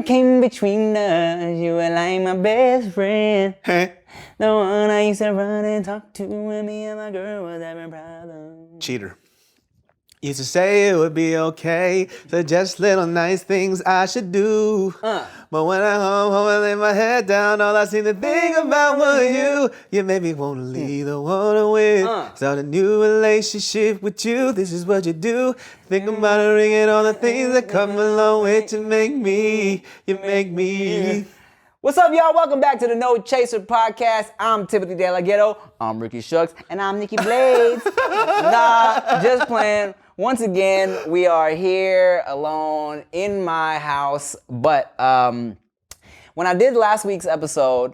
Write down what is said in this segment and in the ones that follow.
came between us. You were like my best friend. The one I used to run and talk to when me and my girl was having problems. Cheater. Used to say it would be okay, so just little nice things I should do. But when I home and lay my head down, all I seem to think about was you made me want to leave the one I'm with. Start a new relationship with you, this is what you do. Think about it, ringing all the things that come along with you make me. What's up, y'all? Welcome back to the No Chaser podcast. I'm Timothy De La Ghetto. I'm Ricky Shucks. And I'm Nikki Blades. Nah, just playing. Once again, we are here alone in my house. But when I did last week's episode,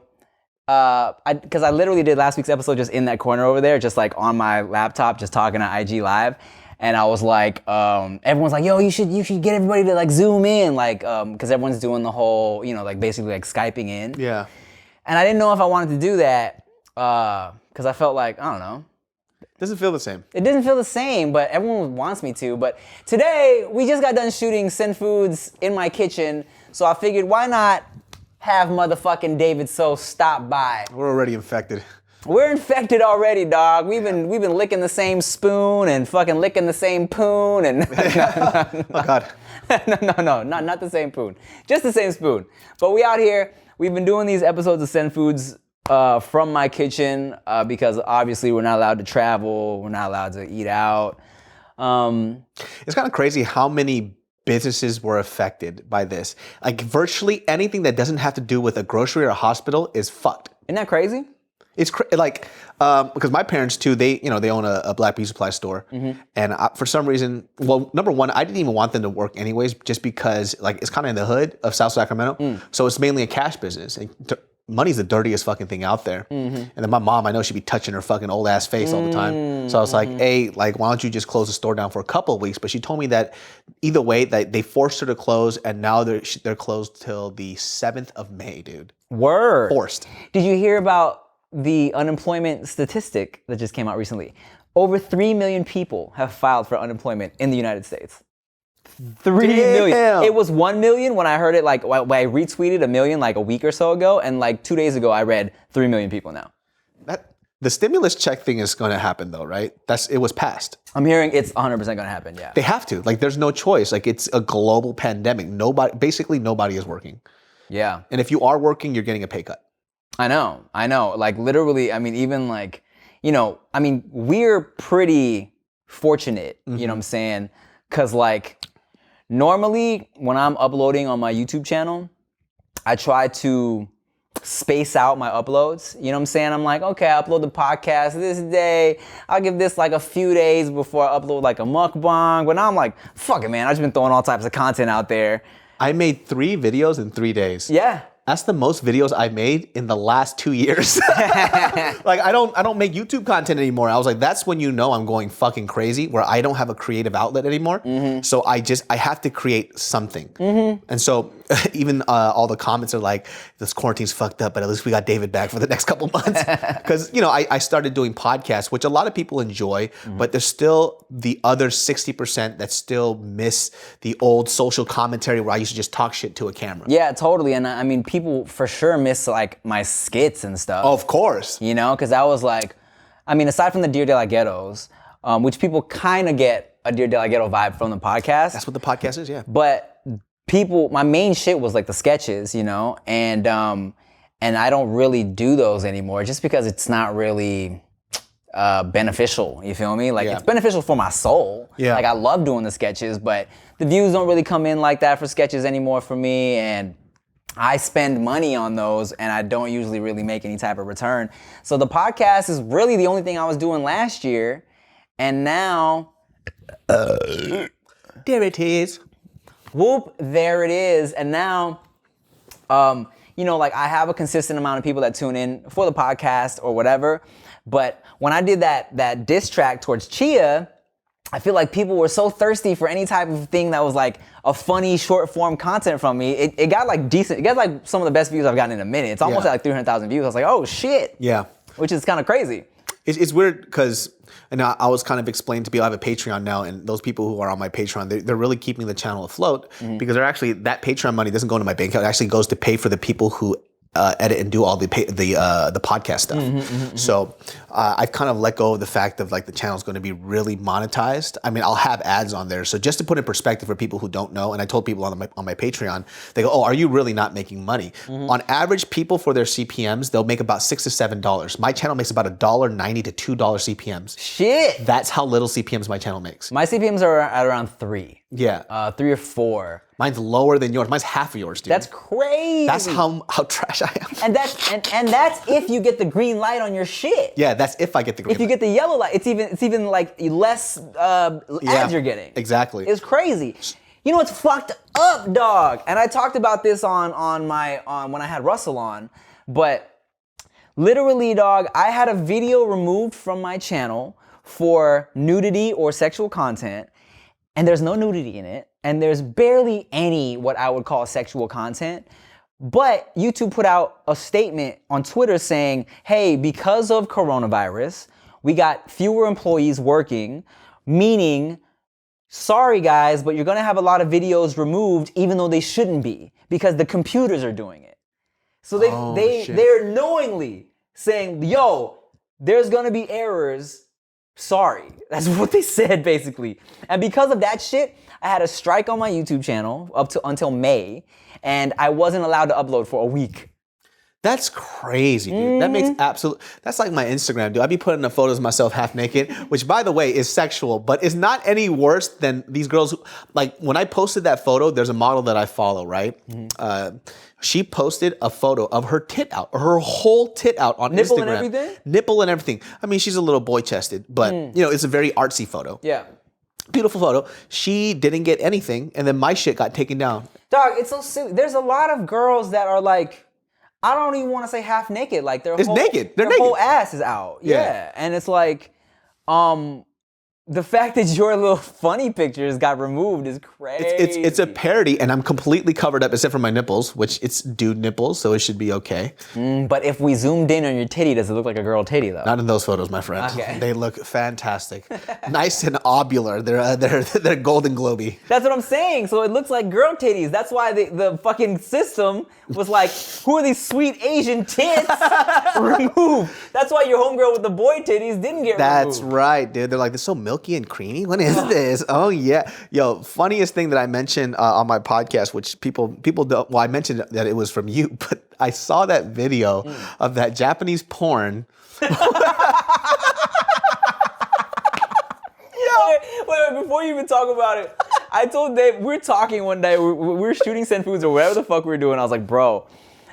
because I literally did last week's episode just in that corner over there, just like on my laptop, just talking to IG Live. And I was like, everyone's like, yo, you should get everybody to like zoom in, like, because everyone's doing the whole, you know, like basically like Skyping in. Yeah. And I didn't know if I wanted to do that, because I felt like, I don't know. Doesn't feel the same. It doesn't feel the same, but everyone wants me to. But today, we just got done shooting Send Foods in my kitchen, so I figured why not have motherfucking David So stop by. We're already infected. We're infected already, dog. We've been licking the same spoon and fucking licking the same poon and Oh God. no, not the same poon. Just the same spoon. But we out here, we've been doing these episodes of Send Foods from my kitchen because obviously we're not allowed to travel, we're not allowed to eat out. It's kind of crazy how many businesses were affected by this. Like virtually anything that doesn't have to do with a grocery or a hospital is fucked. Isn't that crazy? It's because my parents too, they own a Black Beauty Supply store, and for some reason, well, number one, I didn't even want them to work anyways, just because like it's kind of in the hood of South Sacramento, so it's mainly a cash business. And money's the dirtiest fucking thing out there. And then my mom, I know she'd be touching her fucking old ass face all the time. So I was like, hey, like, why don't you just close the store down for a couple of weeks? But she told me that either way, that they forced her to close, and now they're closed till the 7th of May, dude. Word. Forced. Did you hear about the unemployment statistic that just came out recently? Over 3 million people have filed for unemployment in the United States. 3 million. It was 1 million when I heard it, like when I retweeted 1 million like a week or so ago, and like 2 days ago I read 3 million people now. The stimulus check thing is going to happen though, right? It was passed. I'm hearing it's 100% going to happen, yeah. They have to. Like there's no choice. Like it's a global pandemic. Basically nobody is working. Yeah. And if you are working, you're getting a pay cut. I know. Like literally, I mean, even like, you know, I mean, we're pretty fortunate, you know what I'm saying? Cause like normally when I'm uploading on my YouTube channel, I try to space out my uploads. You know what I'm saying? I'm like, okay, I upload the podcast this day. I'll give this like a few days before I upload like a mukbang. But now I'm like, fuck it, man. I've just been throwing all types of content out there. I made 3 videos in 3 days. Yeah. That's the most videos I've made in the last 2 years. Like I don't make YouTube content anymore. I was like, that's when you know I'm going fucking crazy, where I don't have a creative outlet anymore. So I have to create something. And so even all the comments are like, this quarantine's fucked up, but at least we got David back for the next couple months. Because I started doing podcasts, which a lot of people enjoy, but there's still the other 60% that still miss the old social commentary where I used to just talk shit to a camera. Yeah, totally. And I mean, people for sure miss like my skits and stuff. Oh, of course. You know, because I was like, I mean, aside from the Dear De La Ghettos, which people kind of get a Dear De La Ghetto vibe from the podcast. That's what the podcast is, yeah. But my main shit was like the sketches, you know, and I don't really do those anymore just because it's not really beneficial, you feel me? Like it's beneficial for my soul. Yeah. Like I love doing the sketches, but the views don't really come in like that for sketches anymore for me, and I spend money on those and I don't usually really make any type of return. So the podcast is really the only thing I was doing last year, and now there it is. Whoop, there it is. And now, you know, like I have a consistent amount of people that tune in for the podcast or whatever. But when I did that diss track towards Chia, I feel like people were so thirsty for any type of thing that was like a funny short form content from me. It got like decent. It got like some of the best views I've gotten in a minute. It's almost at like 300,000 views. I was like, oh shit. Yeah. Which is kind of crazy. It's weird because, and I was kind of explaining to people, I have a Patreon now, and those people who are on my Patreon, they're really keeping the channel afloat because they're actually, that Patreon money doesn't go into my bank account. It actually goes to pay for the people who edit and do all the podcast stuff. So I've kind of let go of the fact of like the channel's going to be really monetized. I mean, I'll have ads on there. So just to put in perspective for people who don't know, and I told people on my Patreon, they go, "Oh, are you really not making money?" On average, people for their CPMs, they'll make about $6 to $7. My channel makes about $1.90 to $2 CPMs. Shit. That's how little CPMs my channel makes. My CPMs are at around 3. Yeah. 3 or 4. Mine's lower than yours. Mine's half of yours, dude. That's crazy. That's how trash I am. And that's if you get the green light on your shit. Yeah, that's if I get the green If you get the yellow light, it's even like less ads you're getting. Exactly. It's crazy. You know what's fucked up, dog? And I talked about this on when I had Russell on, but literally, dog, I had a video removed from my channel for nudity or sexual content, and there's no nudity in it, and there's barely any what I would call sexual content. But YouTube put out a statement on Twitter saying, hey, because of coronavirus, we got fewer employees working, meaning, sorry guys, but you're gonna have a lot of videos removed even though they shouldn't be because the computers are doing it. So they're knowingly saying, yo, there's gonna be errors. Sorry. That's what they said basically. And because of that shit, I had a strike on my YouTube channel until May, and I wasn't allowed to upload for a week. That's crazy, dude. That makes that's like my Instagram, dude. I be putting the photos of myself half naked, which by the way is sexual, but it's not any worse than these girls who, like when I posted that photo, there's a model that I follow, right? She posted a photo of her tit out, her whole tit out on Nipple Instagram. and everything? Nipple and everything. I mean, she's a little boy chested, but you know, it's a very artsy photo. Yeah. Beautiful photo. She didn't get anything, and then my shit got taken down. Dog, it's so silly. There's a lot of girls that are like, I don't even want to say half naked. Like their whole ass is out. Yeah. And it's like, the fact that your little funny pictures got removed is crazy. It's a parody, and I'm completely covered up except for my nipples, which it's dude nipples, so it should be okay. But if we zoomed in on your titty, does it look like a girl titty though? Not in those photos, my friend. Okay. They look fantastic, nice and ovular. They're golden globy. That's what I'm saying. So it looks like girl titties. That's why the fucking system was like, who are these sweet Asian tits? Removed. That's why your homegirl with the boy titties didn't get removed. That's right, dude. They're like, they're so milky and creamy. What is this? Oh yeah. Yo, funniest thing that I mentioned on my podcast, which people don't, well, I mentioned that it was from you, but I saw that video of that Japanese porn. Wait, before you even talk about it, I told Dave, we were talking one day, we were shooting Senfus or whatever the fuck we were doing. I was like, bro,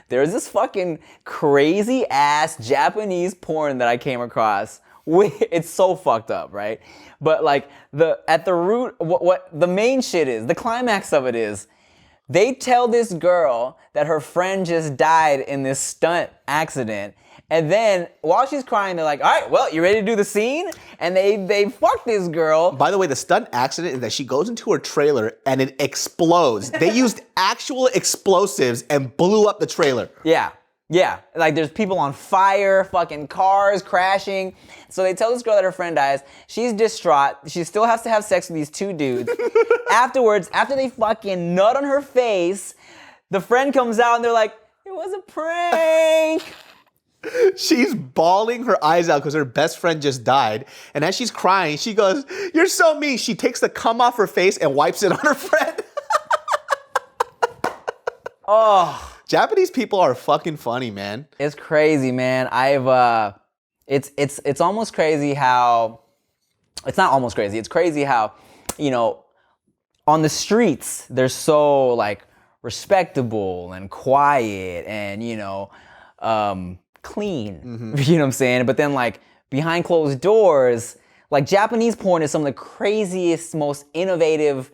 there's this fucking crazy ass Japanese porn that I came across. It's so fucked up, right? But like at the root, what the main shit is, the climax of it is, they tell this girl that her friend just died in this stunt accident. And then while she's crying, they're like, all right, well, you ready to do the scene? And they fuck this girl. By the way, the stunt accident is that she goes into her trailer and it explodes. They used actual explosives and blew up the trailer. Yeah. Yeah, like there's people on fire, fucking cars crashing. So they tell this girl that her friend dies. She's distraught. She still has to have sex with these two dudes. Afterwards, after they fucking nut on her face, the friend comes out and they're like, it was a prank. She's bawling her eyes out because her best friend just died. And as she's crying, she goes, you're so mean. She takes the cum off her face and wipes it on her friend. Oh. Japanese people are fucking funny, man. It's crazy, man. It's almost crazy how, it's not almost crazy. It's crazy how, you know, on the streets, they're so like respectable and quiet and, you know, clean. You know what I'm saying? But then like behind closed doors, like Japanese porn is some of the craziest, most innovative,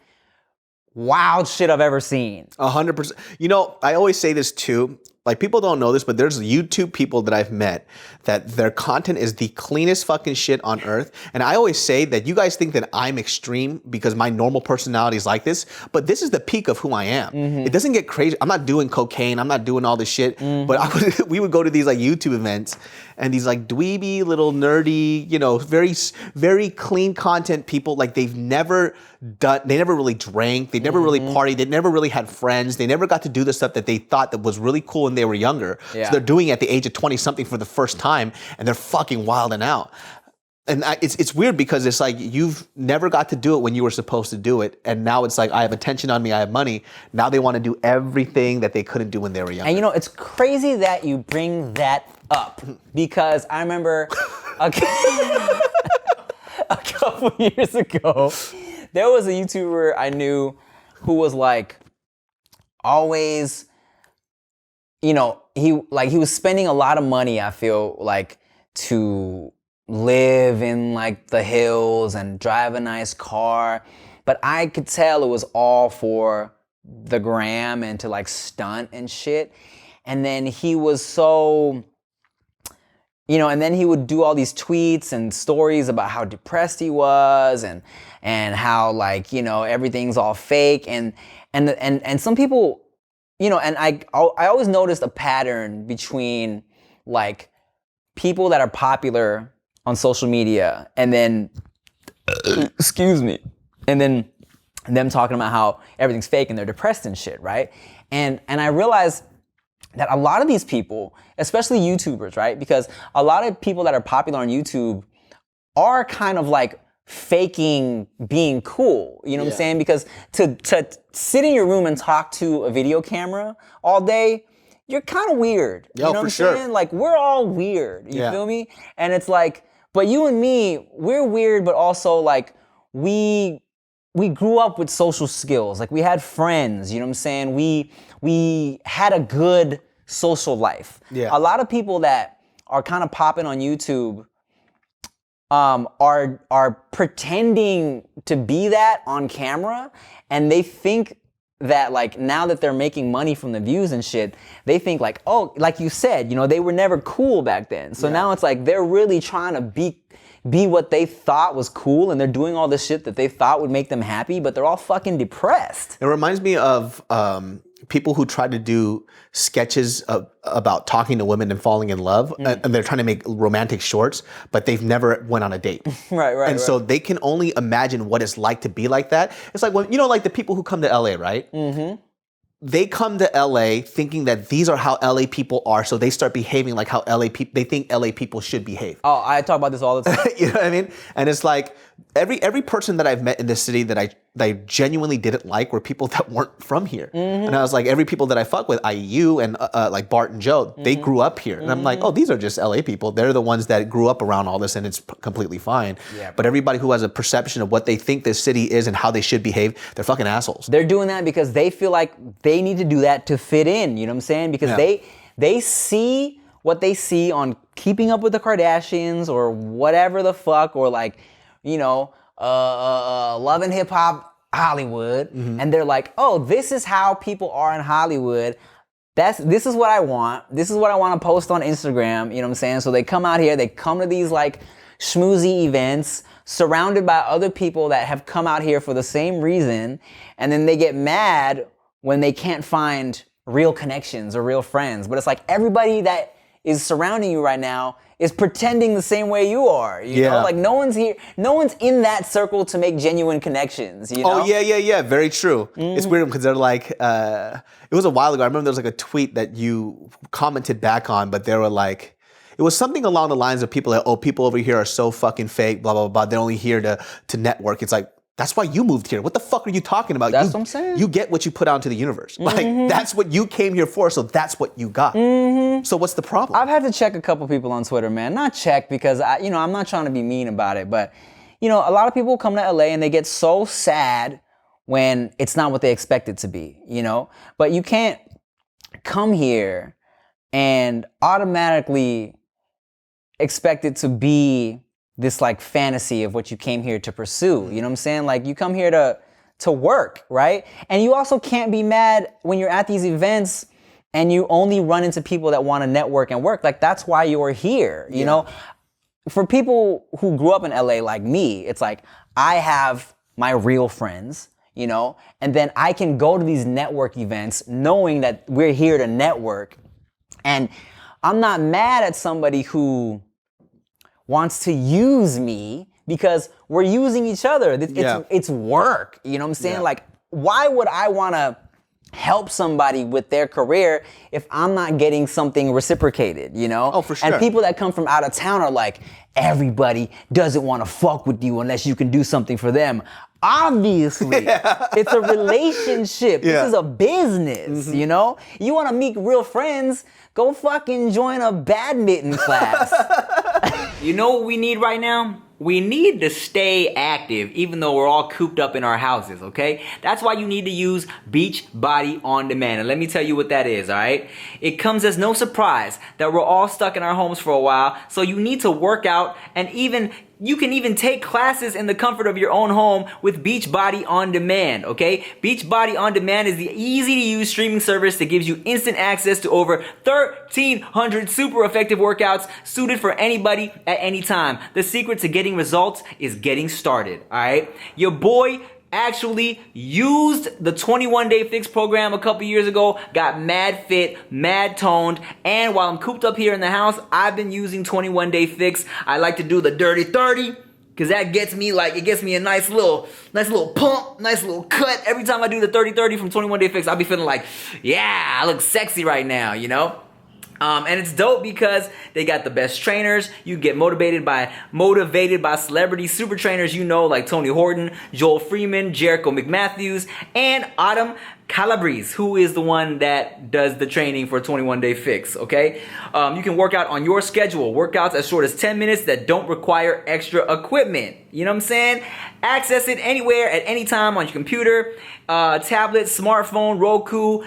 wild shit I've ever seen. 100%. You know, I always say this too. Like, people don't know this, but there's YouTube people that I've met that their content is the cleanest fucking shit on earth. And I always say that you guys think that I'm extreme because my normal personality is like this, but this is the peak of who I am. It doesn't get crazy. I'm not doing cocaine. I'm not doing all this shit. But we would go to these like YouTube events and these like dweeby little nerdy, you know, very, very clean content people. Like, they never really drank. They never really partied. They never really had friends. They never got to do the stuff that they thought that was really cool when they were younger. So they're doing it at the age of 20 something for the first time, and they're fucking wilding out. And it's weird because it's like you've never got to do it when you were supposed to do it, and now it's like, I have attention on me, I have money. Now they want to do everything that they couldn't do when they were younger. And you know, it's crazy that you bring that up, because I remember a couple years ago, there was a YouTuber I knew who was like always, you know, he was spending a lot of money, I feel like, to live in like the hills and drive a nice car. But I could tell it was all for the gram and to like stunt and shit. And then he was so, you know, and then he would do all these tweets and stories about how depressed he was and how, like, you know, everything's all fake. And some people, you know, and I always noticed a pattern between like people that are popular on social media and then, excuse me, and then them talking about how everything's fake and they're depressed and shit, right? And I realized that a lot of these people, especially YouTubers, right? Because a lot of people that are popular on YouTube are kind of like faking being cool, you know what I'm saying? Because to sit in your room and talk to a video camera all day, you're kind of weird. You know what I'm saying? Like, we're all weird, you feel me? And it's like, but you and me, we're weird, but also like we grew up with social skills. Like, we had friends, you know what I'm saying? We had a good social life. A lot of people that are kind of popping on YouTube are pretending to be that on camera, and they think that, like, now that they're making money from the views and shit, they think like, oh, like you said, you know, they were never cool back then. So now it's like they're really trying to be what they thought was cool, and they're doing all the shit that they thought would make them happy, but they're all fucking depressed. It reminds me of people who try to do sketches about talking to women and falling in love, and they're trying to make romantic shorts, but they've never went on a date. And so they can only imagine what it's like to be like that. It's like, when, you know, like the people who come to LA, right? They come to LA thinking that these are how LA people are, so they start behaving like how they think LA people should behave. Oh, I talk about this all the time. You know what I mean? And it's like every person that I've met in this city that I genuinely didn't like were people that weren't from here. And I was like, every people that I fuck with, i.e. you and like Bart and Joe, they grew up here. And I'm like, oh, these are just LA people. They're the ones that grew up around all this, and it's completely fine. But everybody who has a perception of what they think this city is and how they should behave, they're fucking assholes. They're doing that because they feel like they need to do that to fit in, you know what I'm saying? Because they see what they see on Keeping Up with the Kardashians or whatever the fuck, or like, you know, Love and Hip Hop Hollywood, and they're like, oh, this is how people are in Hollywood. This is what I want. This is what I want to post on Instagram, you know what I'm saying? So they come out here, they come to these like schmoozy events, surrounded by other people that have come out here for the same reason, and then they get mad when they can't find real connections or real friends. But it's like everybody that is surrounding you right now is pretending the same way you are. You know, like no one's here, no one's in that circle to make genuine connections. You know? Oh yeah, very true. It's weird because they're like, it was a while ago. I remember there was like a tweet that you commented back on, but they were like, it was something along the lines of people that, oh, people over here are so fucking fake, blah blah blah. They're only here to network. It's like, that's why you moved here. What the fuck are you talking about? That's what I'm saying. You get what you put out into the universe. Like, that's what you came here for, so that's what you got. So what's the problem? I've had to check a couple people on Twitter, man. Not check because, I'm not trying to be mean about it, but, you know, a lot of people come to LA and they get so sad when it's not what they expect it to be, you know? But you can't come here and automatically expect it to be this like fantasy of what you came here to pursue. You know what I'm saying? Like, you come here to work, right? And you also can't be mad when you're at these events and you only run into people that want to network and work. Like, that's why you're here, you know? For people who grew up in LA like me, it's like, I have my real friends, you know, and then I can go to these network events knowing that we're here to network. And I'm not mad at somebody who wants to use me because we're using each other. It's work, you know what I'm saying? Like, why would I want to help somebody with their career if I'm not getting something reciprocated, you know? Oh, for sure. And people that come from out of town are like, everybody doesn't want to fuck with you unless you can do something for them. Obviously, it's a relationship. This is a business, you know? You want to meet real friends, go fucking join a badminton class. You know what we need right now? We need to stay active even though we're all cooped up in our houses, okay? That's why you need to use BeachBody On Demand. And let me tell you what that is, all right? It comes as no surprise that we're all stuck in our homes for a while, so you need to work out, and you can even take classes in the comfort of your own home with BeachBody On Demand, okay? BeachBody On Demand is the easy-to-use streaming service that gives you instant access to over 1,300 super effective workouts suited for anybody at any time. The secret to getting results is getting started, all right? Your boy actually used the 21-day fix program a couple years ago, got mad fit, mad toned, and while I'm cooped up here in the house, I've been using 21-day fix. I like to do the dirty 30, because that gets me a nice little pump, nice little cut. Every time I do the 30-30 from 21-day fix, I'll be feeling like, yeah, I look sexy right now, you know? And it's dope because they got the best trainers. You get motivated by celebrity super trainers, you know, like Tony Horton, Joel Freeman, Jericho McMatthews, and Autumn Calabrese, who is the one that does the training for 21-day fix, okay? You can work out on your schedule, workouts as short as 10 minutes that don't require extra equipment. You know what I'm saying? Access it anywhere at any time on your computer, tablet, smartphone, Roku,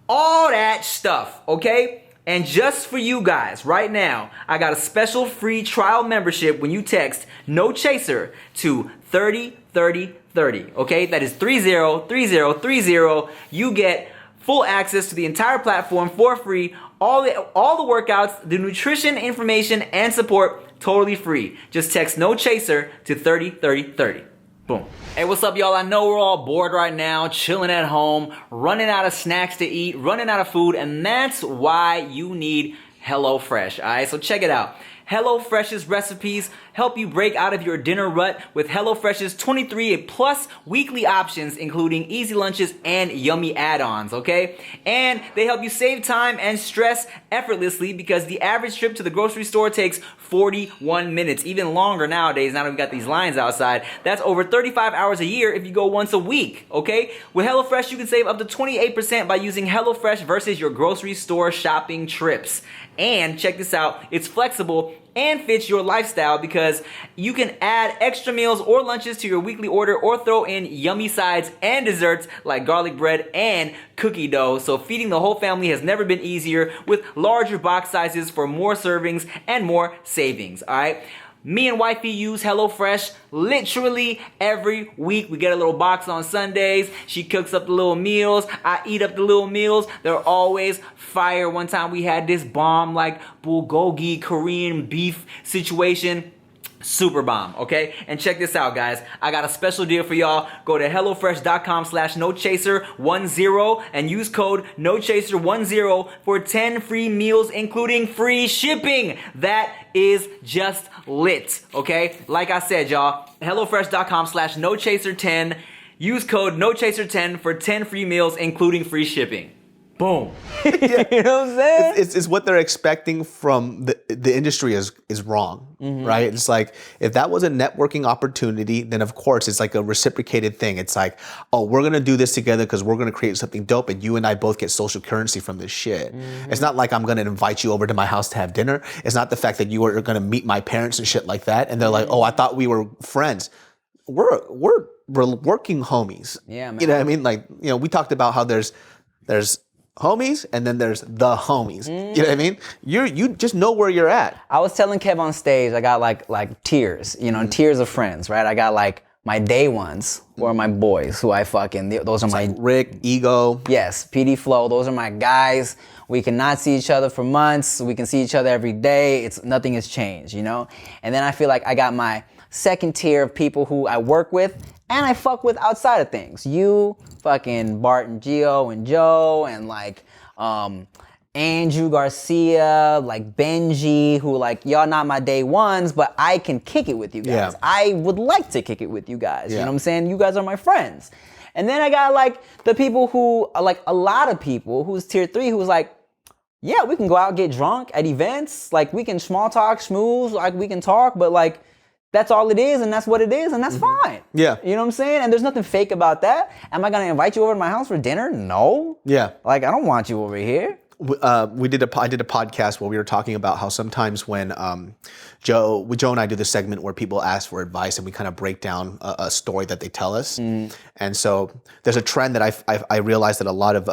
all that stuff, okay? And just for you guys, right now, I got a special free trial membership when you text NOCHASER to 303030, okay? That is 303030. You get full access to the entire platform for free, all the workouts, the nutrition information, and support totally free. Just text NOCHASER to 303030. Boom. Hey, what's up, y'all? I know we're all bored right now, chilling at home, running out of snacks to eat, running out of food, and that's why you need HelloFresh, all right? So check it out. HelloFresh's recipes help you break out of your dinner rut with HelloFresh's 23 plus weekly options, including easy lunches and yummy add-ons, okay? And they help you save time and stress effortlessly because the average trip to the grocery store takes 41 minutes, even longer nowadays, now that we've got these lines outside. That's over 35 hours a year if you go once a week, okay? With HelloFresh, you can save up to 28% by using HelloFresh versus your grocery store shopping trips. And check this out, it's flexible and fits your lifestyle because you can add extra meals or lunches to your weekly order or throw in yummy sides and desserts like garlic bread and cookie dough. So feeding the whole family has never been easier with larger box sizes for more servings and more savings, all right? Me and wifey use HelloFresh literally every week. We get a little box on Sundays. She cooks up the little meals. I eat up the little meals. They're always fire. One time we had this bomb like bulgogi Korean beef situation. Super bomb, okay? And check this out, guys. I got a special deal for y'all. Go to HelloFresh.com/NoChaser10 and use code NoChaser10 for 10 free meals, including free shipping. That is just lit, okay? Like I said, y'all, HelloFresh.com/NoChaser10. Use code NoChaser10 for 10 free meals, including free shipping. Boom. You know what I'm saying? It's what they're expecting from the industry is wrong, right? It's like, if that was a networking opportunity, then of course it's like a reciprocated thing. It's like, oh, we're gonna do this together because we're gonna create something dope and you and I both get social currency from this shit. It's not like I'm gonna invite you over to my house to have dinner. It's not the fact that you are gonna meet my parents and shit like that. And they're like, oh, I thought we were friends. We're working homies. Yeah, man. You know what I mean? Like, you know, we talked about how there's homies, and then there's the homies. You know what I mean? You just know where you're at. I was telling Kev on stage, I got like tiers, you know, tiers of friends, right? I got like my day ones were my boys who I fucking, those are my... Rick, Ego. Yes, PD Flow, those are my guys. We cannot see each other for months. We can see each other every day. Nothing has changed, you know? And then I feel like I got my second tier of people who I work with and I fuck with outside of things. You, fucking Bart and Gio and Joe and like Andrew Garcia, like Benji, who like, y'all not my day ones, but I can kick it with you guys. Yeah. I would like to kick it with you guys. Yeah. You know what I'm saying? You guys are my friends. And then I got like the people who are like a lot of people who's tier 3 who's like, yeah, we can go out, get drunk at events. Like we can small talk, schmooze, like we can talk, but like that's all it is and that's what it is and that's fine. Yeah. You know what I'm saying? And there's nothing fake about that. Am I gonna invite you over to my house for dinner? No. Yeah. Like I don't want you over here. I did a podcast where we were talking about how sometimes when Joe and I do this segment where people ask for advice and we kind of break down a story that they tell us. And so there's a trend that I realized that a lot of,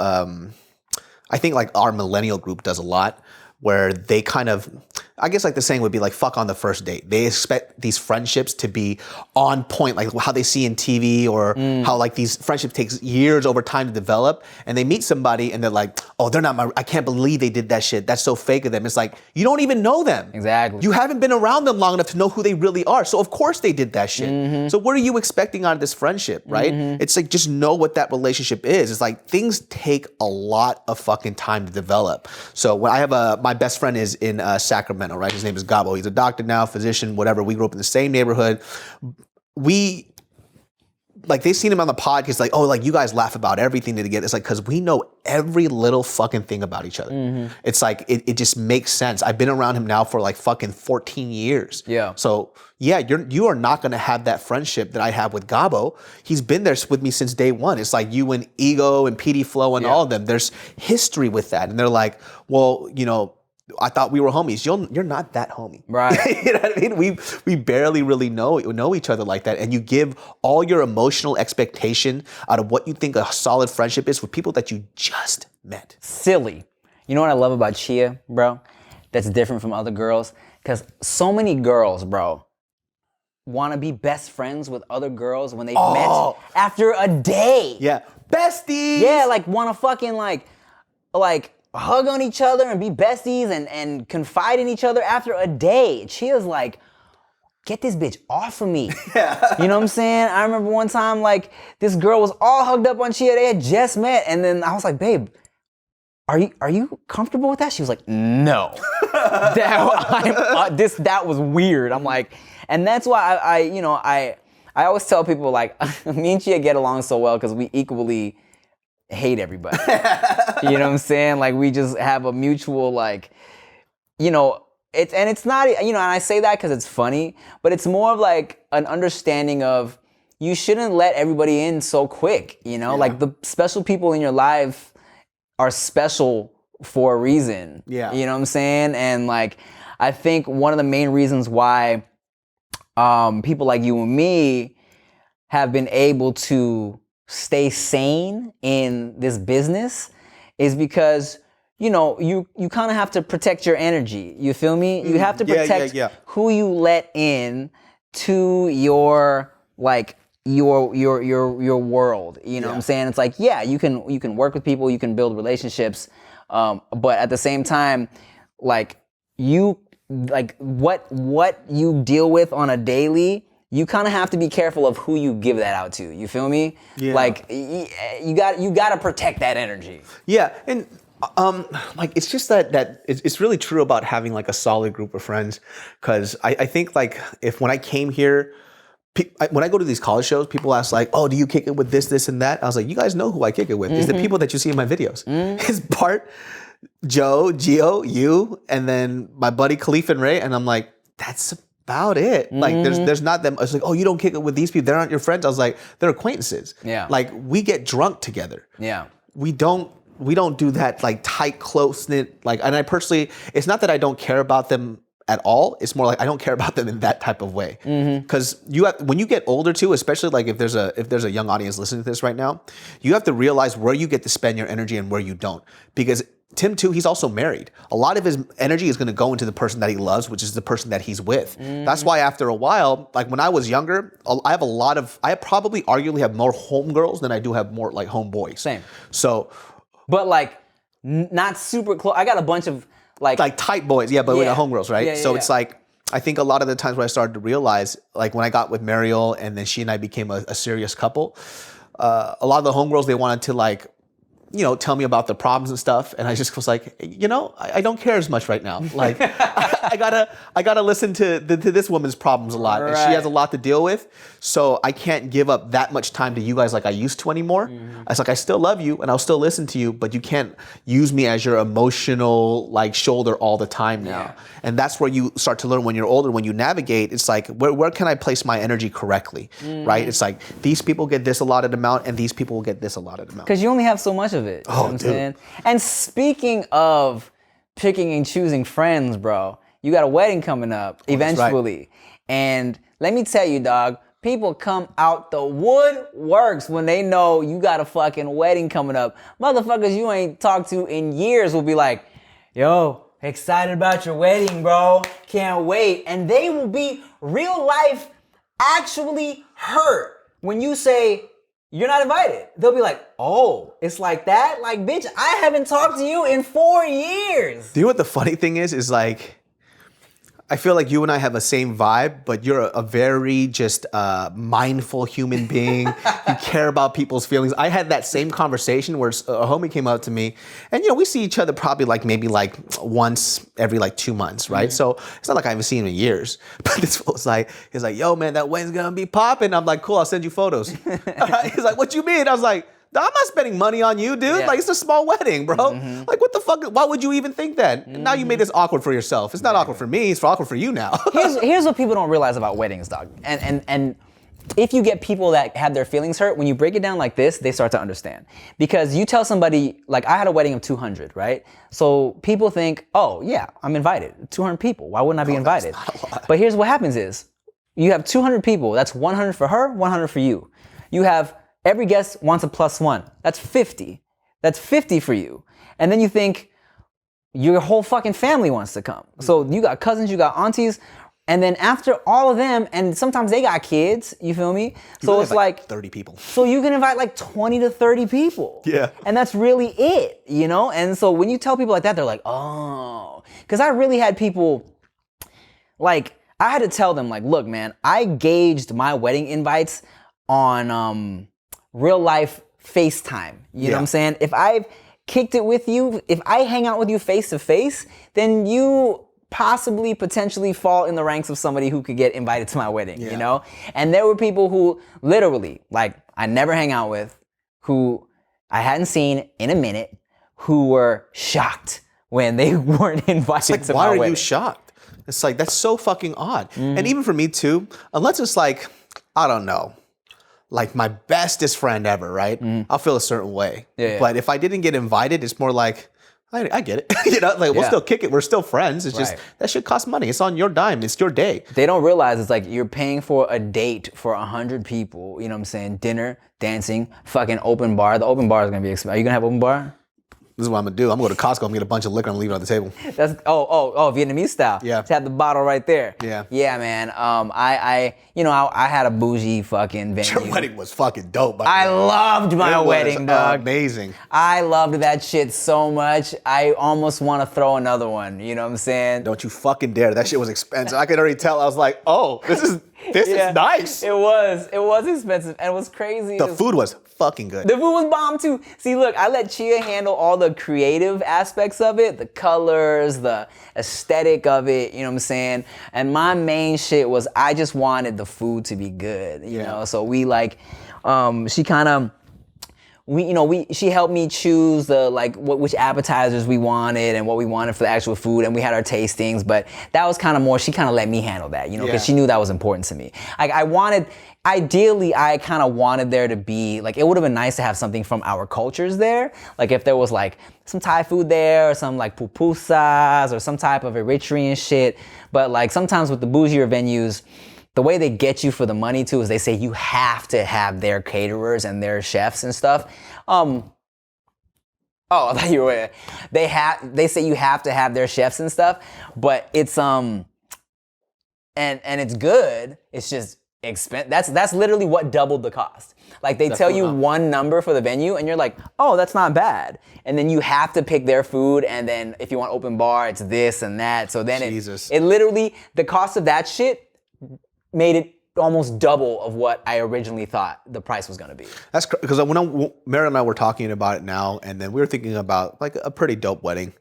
I think like our millennial group does a lot, where they kind of, I guess like the saying would be like, fuck on the first date. They expect these friendships to be on point, like how they see in TV or how like these friendships takes years over time to develop. And they meet somebody and they're like, oh, they're not I can't believe they did that shit. That's so fake of them. It's like, you don't even know them. Exactly. You haven't been around them long enough to know who they really are. So of course they did that shit. So what are you expecting out of this friendship, right? It's like, just know what that relationship is. It's like, things take a lot of fucking time to develop. So when I have my best friend is in Sacramento, right? His name is Gabo. He's a doctor now, physician, whatever. We grew up in the same neighborhood. They've seen him on the podcast, like, oh, like you guys laugh about everything together. It's like, because we know every little fucking thing about each other. It's like, it just makes sense. I've been around him now for like fucking 14 years. Yeah. So yeah, you are not going to have that friendship that I have with Gabo. He's been there with me since day one. It's like you and Ego and PD Flow and all of them. There's history with that. And they're like, well, you know, I thought we were homies. You're not that homie. Right. You know what I mean? We barely really know each other like that. And you give all your emotional expectation out of what you think a solid friendship is with people that you just met. Silly. You know what I love about Chia, bro? That's different from other girls? Because so many girls, bro, want to be best friends with other girls when they've met after a day. Yeah. Besties! Yeah, like want to fucking like hug on each other and be besties and confide in each other after a day. Chia's like, get this bitch off of me. Yeah. You know what I'm saying? I remember one time, like, this girl was all hugged up on Chia. They had just met. And then I was like, babe, are you comfortable with that? She was like, no. That was weird. I'm like, and that's why I always tell people, like, me and Chia get along so well because we equally hate everybody. You know what I'm saying? Like, we just have a mutual, like, you know, it's not, you know, and I say that because it's funny, but it's more of like an understanding of you shouldn't let everybody in so quick, you know? Yeah. Like, the special people in your life are special for a reason. Yeah. You know what I'm saying? And like, I think one of the main reasons why people like you and me have been able to stay sane in this business is because, you know, you kind of have to protect your energy. You feel me? You have to protect who you let in to your, like, your world. You know what I'm saying? It's like, yeah, you can work with people, you can build relationships, but at the same time, like, what you deal with on a daily, you kind of have to be careful of who you give that out to. You feel me? Yeah. Like, you got to protect that energy. Yeah, and like, it's just that it's really true about having like a solid group of friends, because I think, like, when I came here, when I go to these college shows, people ask, like, oh, do you kick it with this and that? I was like, you guys know who I kick it with. It's the people that you see in my videos. It's Bart, Joe, Gio, you, and then my buddy Khalif and Ray, and I'm like, that's about it. Like, there's not them. It's like, oh, you don't kick it with these people. They're not your friends. I was like, they're acquaintances. Yeah. Like, we get drunk together. Yeah. We don't do that, like, tight, close-knit, like, and I personally, it's not that I don't care about them at all. It's more like I don't care about them in that type of way. Because when you get older too, especially like if there's a young audience listening to this right now, you have to realize where you get to spend your energy and where you don't. Because Tim too, he's also married. A lot of his energy is going to go into the person that he loves, which is the person that he's with. That's why after a while, like when I was younger, I probably arguably have more homegirls than I do have more like homeboys. Same. So, but like not super close. I got a bunch of like tight boys, yeah, but with the homegirls, right? Yeah, So it's like, I think a lot of the times when I started to realize, like when I got with Mariel and then she and I became a serious couple, a lot of the homegirls, they wanted to like, tell me about the problems and stuff, and I just was like, I don't care as much right now. Like, I gotta listen to this woman's problems a lot, and she has a lot to deal with. So I can't give up that much time to you guys like I used to anymore. I was like, I still love you, and I'll still listen to you, but you can't use me as your emotional like shoulder all the time now. Yeah. And that's where you start to learn when you're older. When you navigate, it's like, where can I place my energy correctly, right? It's like these people get this allotted amount, and these people will get this allotted amount. Because you only have so much of it. You know what I'm saying? And speaking of picking and choosing friends, bro, you got a wedding coming up eventually. Right. And let me tell you, dog, people come out the woodworks when they know you got a fucking wedding coming up. Motherfuckers you ain't talked to in years will be like, yo, excited about your wedding, bro. Can't wait. And they will be real life actually hurt when you say, you're not invited. They'll be like, oh, it's like that? Like, bitch, I haven't talked to you in 4 years. Do you know what the funny thing is like, I feel like you and I have the same vibe, but you're a very just mindful human being. You care about people's feelings. I had that same conversation where a homie came up to me, and we see each other probably maybe once every 2 months, right? So it's not like I haven't seen him in years. But this was he's like, yo, man, that wedding's gonna be popping. I'm like, cool, I'll send you photos. He's like, what you mean? I was like, I'm not spending money on you, dude. Yeah. Like, it's a small wedding, bro. Like, what the fuck? Why would you even think that? And now you made this awkward for yourself. It's not awkward for me. It's awkward for you now. Here's what people don't realize about weddings, dog. And if you get people that have their feelings hurt, when you break it down like this, they start to understand. Because you tell somebody, like I had a wedding of 200, right? So people think, oh, yeah, I'm invited. 200 people. Why wouldn't I be invited? That's not a lot. But here's what happens is, you have 200 people. That's 100 for her, 100 for you. You have every guest wants a +1. That's 50. That's 50 for you. And then you think your whole fucking family wants to come. So you got cousins, you got aunties, and then after all of them, and sometimes they got kids, you feel me? So it's like 30 people. So you can invite 20 to 30 people. Yeah. And that's really it, And so when you tell people like that, they're like, oh. Because I really had people, I had to tell them, look, man, I gauged my wedding invites on real life FaceTime. You know what I'm saying? If I've kicked it with you, if I hang out with you face to face, then you potentially fall in the ranks of somebody who could get invited to my wedding, And there were people who literally, I never hang out with, who I hadn't seen in a minute, who were shocked when they weren't invited to my wedding. Why are you shocked? It's that's so fucking odd. And even for me too, unless it's I don't know, my bestest friend ever, right? I'll feel a certain way. Yeah. But if I didn't get invited, it's more I get it. We'll still kick it. We're still friends. It's just, that shit costs money. It's on your dime. It's your day. They don't realize it's you're paying for a date for 100 people. You know what I'm saying? Dinner, dancing, fucking open bar. The open bar is going to be expensive. Are you going to have open bar? This is what I'm gonna do. I'm gonna go to Costco. I'm gonna get a bunch of liquor and leave it on the table. That's Vietnamese style. Yeah. To have the bottle right there. Yeah. Yeah, man. I had a bougie fucking venue. Your wedding was fucking dope. I loved my wedding, dog. Amazing. I loved that shit so much. I almost want to throw another one. You know what I'm saying? Don't you fucking dare. That shit was expensive. I could already tell. I was like, oh, this is nice. It was expensive, and it was crazy. The food was fucking good. The food was bomb too. See, look, I let Chia handle all the creative aspects of it, the colors, the aesthetic of it, you know what I'm saying? And my main shit was I just wanted the food to be good, you know? So we she kind of, she helped me choose which appetizers we wanted and what we wanted for the actual food, and we had our tastings, but that was kind of more, she kind of let me handle that, because she knew that was important to me. Ideally, I kind of wanted there to be, it would have been nice to have something from our cultures there, if there was some Thai food there, or some pupusas, or some type of Eritrean shit, but sometimes with the bougier venues, the way they get you for the money too is they say you have to have their caterers and their chefs and stuff. Oh, I thought you were. They say you have to have their chefs and stuff, but it's and it's good. It's just expensive. That's literally what doubled the cost. Like they tell you one number for the venue, and you're like, oh, that's not bad. And then you have to pick their food, and then if you want open bar, it's this and that. So then it literally, the cost of that shit made it almost double of what I originally thought the price was gonna be. That's because when Mary and I were talking about it now, and then we were thinking about like a pretty dope wedding.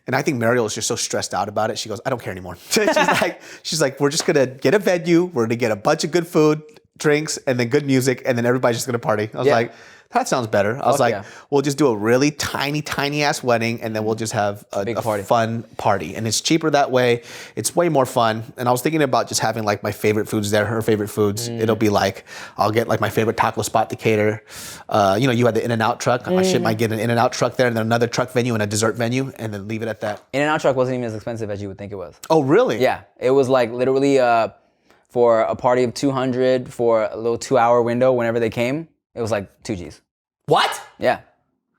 And I think Mariel is just so stressed out about it. She goes, I don't care anymore. she's like, we're just gonna get a venue. We're gonna get a bunch of good food, drinks, and then good music, and then everybody's just gonna party. I was like, that sounds better. I was like, we'll just do a really tiny ass wedding, and then we'll just have a fun party. And it's cheaper that way. It's way more fun. And I was thinking about just having like my favorite foods there, her favorite foods. It'll be like, I'll get like my favorite taco spot to cater. You had the In-N-Out truck. I shit might get an In-N-Out truck there, and then another truck venue and a dessert venue, and then leave it at that. In-N-Out truck wasn't even as expensive as you would think it was. Oh, really? Yeah, it was like literally for a party of 200 for a little 2-hour window whenever they came, it was like 2 G's. What? Yeah.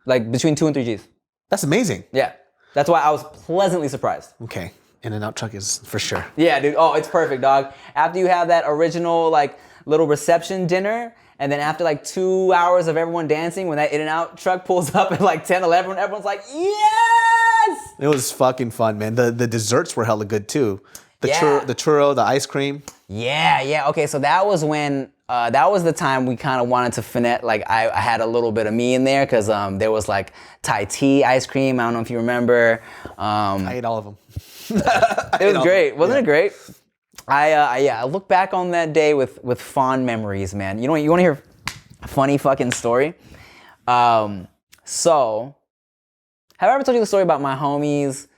Like between 2 and 3 G's. That's amazing. Yeah. That's why I was pleasantly surprised. Okay. In-N-Out truck is for sure. Yeah, dude. Oh, it's perfect, dog. After you have that original like little reception dinner, and then after like 2 hours of everyone dancing, when that In-N-Out truck pulls up at like 10, 11, everyone's like, yes! It was fucking fun, man. The desserts were hella good too. The churro, the ice cream. Yeah. Okay, so that was when, that was the time we kind of wanted to finesse, like I had a little bit of me in there because there was like Thai tea ice cream. I don't know if you remember. I ate all of them. It was great. Wasn't it great? I look back on that day with fond memories, man. You want to hear a funny fucking story? So, have I ever told you the story about my homie's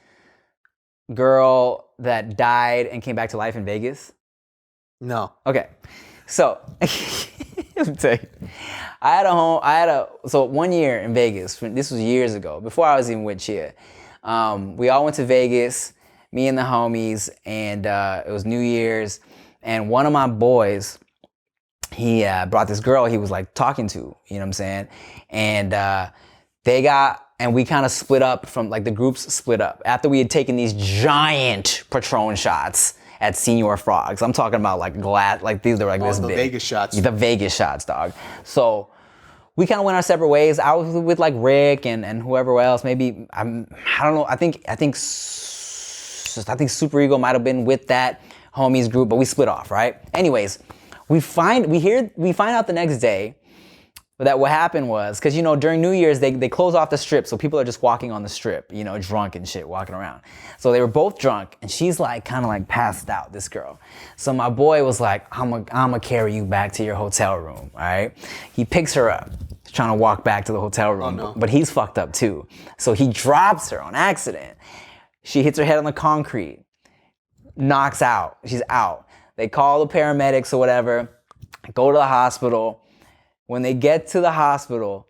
girl that died and came back to life in Vegas? No. Okay. So, let me tell you. So 1 year in Vegas, this was years ago, before I was even with Chia. We all went to Vegas, me and the homies, and it was New Year's, and one of my boys, he brought this girl he was like talking to, you know what I'm saying? And and we kind of split up from, like the groups split up. After we had taken these giant Patron shots at Senior Frogs. I'm talking about like glass, like these are like this big. The Vegas shots. The Vegas shots, dog. So we kind of went our separate ways. I was with like Rick and whoever else. Maybe, I don't know. I think Super Ego might have been with that homies group, but we split off, right? Anyways, we find out the next day that what happened was, because during New Year's they close off the strip, so people are just walking on the strip, drunk and shit, walking around. So they were both drunk, and she's like kind of like passed out, this girl. So my boy was like, I'ma carry you back to your hotel room, all right? He picks her up, trying to walk back to the hotel room, but he's fucked up too. So he drops her on accident. She hits her head on the concrete, knocks out, she's out. They call the paramedics or whatever, go to the hospital. When they get to the hospital,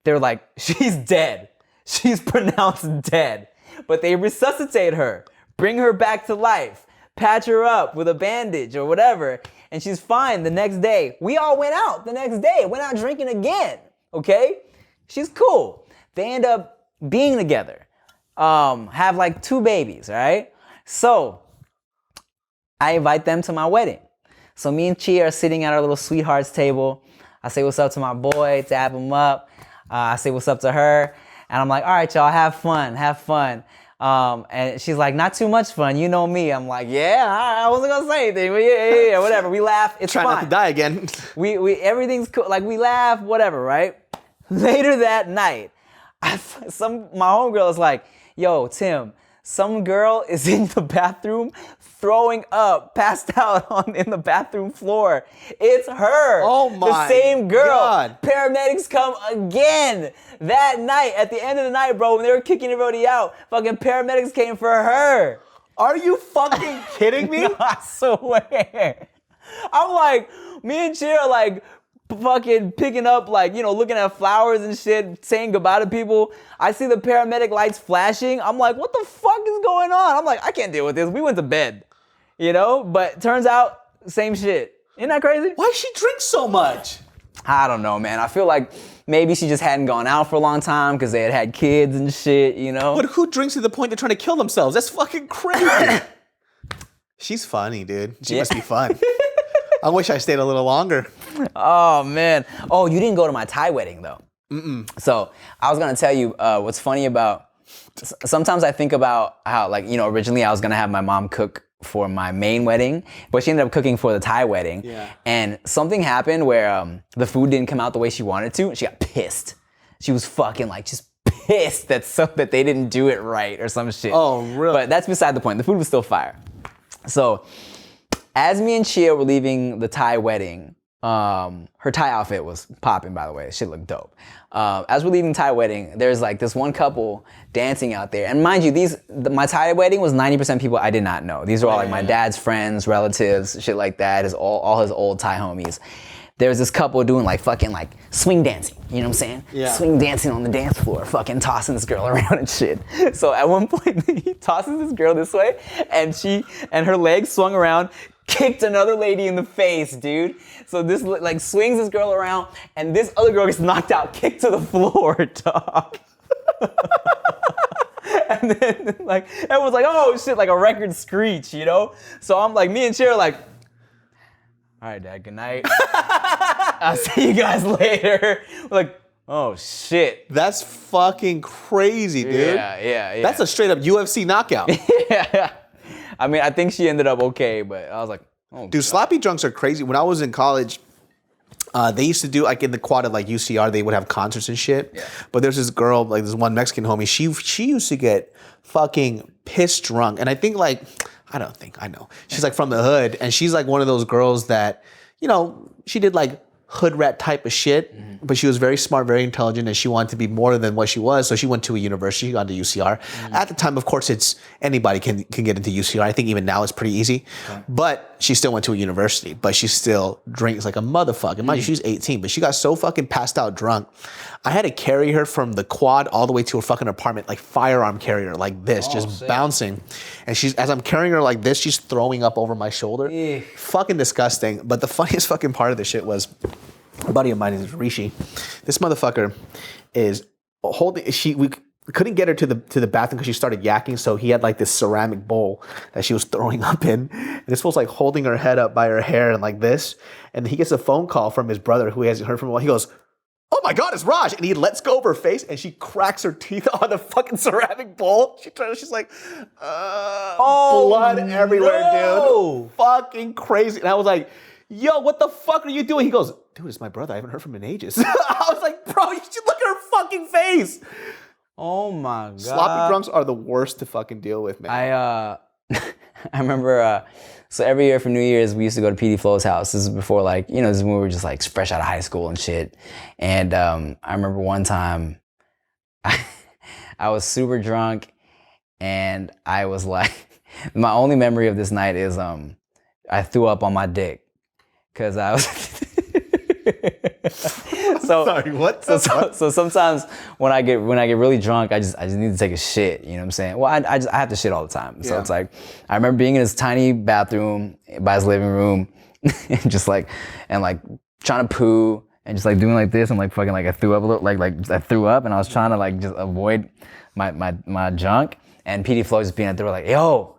they're like, she's dead. She's pronounced dead. But they resuscitate her, bring her back to life, patch her up with a bandage or whatever, and she's fine the next day. We all went out the next day, went out drinking again, okay? She's cool. They end up being together, have like 2 babies, all right? So I invite them to my wedding. So me and Chia are sitting at our little sweethearts table. I say what's up to my boy, dab him up. I say what's up to her. And I'm like, all right, y'all, have fun. And she's like, not too much fun, you know me. I'm like, yeah, I wasn't gonna say anything, but yeah, whatever. We laugh, it's fine. Try not to die again. We everything's cool, like we laugh, whatever, right? Later that night, my homegirl is like, yo, Tim, some girl is in the bathroom throwing up, passed out in the bathroom floor. It's her. Oh my The same girl. God. Paramedics come again that night. At the end of the night, bro, when they were kicking everybody out, fucking paramedics came for her. Are you fucking kidding me? No, I swear. I'm like, me and Chia are like, fucking picking up, like, looking at flowers and shit, saying goodbye to people. I see the paramedic lights flashing. I'm like, what the fuck is going on? I'm like, I can't deal with this. We went to bed, but turns out, same shit. Isn't that crazy? Why she drink so much? I don't know, man. I feel like maybe she just hadn't gone out for a long time because they had kids and shit, you know? But who drinks to the point they're trying to kill themselves? That's fucking crazy. She's funny, dude. She must be fun. I wish I stayed a little longer. Oh, man. Oh, you didn't go to my Thai wedding, though. So I was going to tell you what's funny about, sometimes I think about how, like, you know, originally I was going to have my mom cook for my main wedding, but she ended up cooking for the Thai wedding. Yeah. And something happened where the food didn't come out the way she wanted to. She got pissed. She was fucking like just pissed that they didn't do it right or some shit. Oh, really? But that's beside the point. The food was still fire. So as me and Chia were leaving the Thai wedding, her Thai outfit was popping, by the way. Shit looked dope. As we're leaving Thai wedding, there's like this one couple dancing out there. And mind you, my Thai wedding was 90% people I did not know. These are all like my dad's friends, relatives, shit like that. All his old Thai homies. There's this couple doing like fucking like swing dancing, you know what I'm saying? Yeah. Swing dancing on the dance floor, fucking tossing this girl around and shit. So at one point, he tosses this girl this way, and her legs swung around, kicked another lady in the face, dude. So this like swings this girl around, and this other girl gets knocked out, kicked to the floor, dog. And then like everyone's like, oh shit, like a record screech, you know? So I'm like, me and Cher are like, all right, Dad, good night. I'll see you guys later. We're like, oh shit. That's fucking crazy, dude. Yeah. That's a straight up UFC knockout. Yeah. I mean, I think she ended up okay, but I was like, oh. Dude, sloppy drunks are crazy. When I was in college, they used to do, like in the quad at like UCR, they would have concerts and shit. Yeah. But there's this girl, like this one Mexican homie, she used to get fucking pissed drunk. And I know. She's like from the hood, and she's like one of those girls that, you know, she did like hood rat type of shit, but she was very smart, very intelligent, and she wanted to be more than what she was. So she went to a university, she got into UCR. At the time, of course, it's anybody can get into UCR. I think even now it's pretty easy. Okay. But she still went to a university, but she still drinks like a motherfucker. Mind you, she's 18, but she got so fucking passed out drunk. I had to carry her from the quad all the way to her fucking apartment, like firearm carrier, like this, just bouncing. And as I'm carrying her like this, she's throwing up over my shoulder. Fucking disgusting. But the funniest fucking part of the shit was, a buddy of mine is Rishi. This motherfucker is holding, we couldn't get her to the bathroom because she started yakking, so he had like this ceramic bowl that she was throwing up in. And this was like holding her head up by her hair and like this. And he gets a phone call from his brother who he hasn't heard from a while. He goes, oh my God, it's Raj. And he lets go of her face and she cracks her teeth on the fucking ceramic bowl. She's like, blood everywhere, dude. Fucking crazy. And I was like, yo, what the fuck are you doing? He goes, dude, it's my brother. I haven't heard from him in ages. I was like, bro, you should look at her fucking face. Oh my God. Sloppy drunks are the worst to fucking deal with, man. I remember, so every year for New Year's, we used to go to PD Flo's house. This is before, like, you know, this is when we were just like fresh out of high school and shit. And I remember one time I was super drunk, and I was like, my only memory of this night is I threw up on my dick. Cause I was Sorry, what? So sometimes when I get really drunk, I just need to take a shit. You know what I'm saying? Well, I have to shit all the time. So it's like, I remember being in his tiny bathroom by his living room, and just like, and like trying to poo and just like doing like this, and like fucking like I threw up a little, like I threw up, and I was trying to like just avoid my junk, and PD Flo just being at the door like, yo,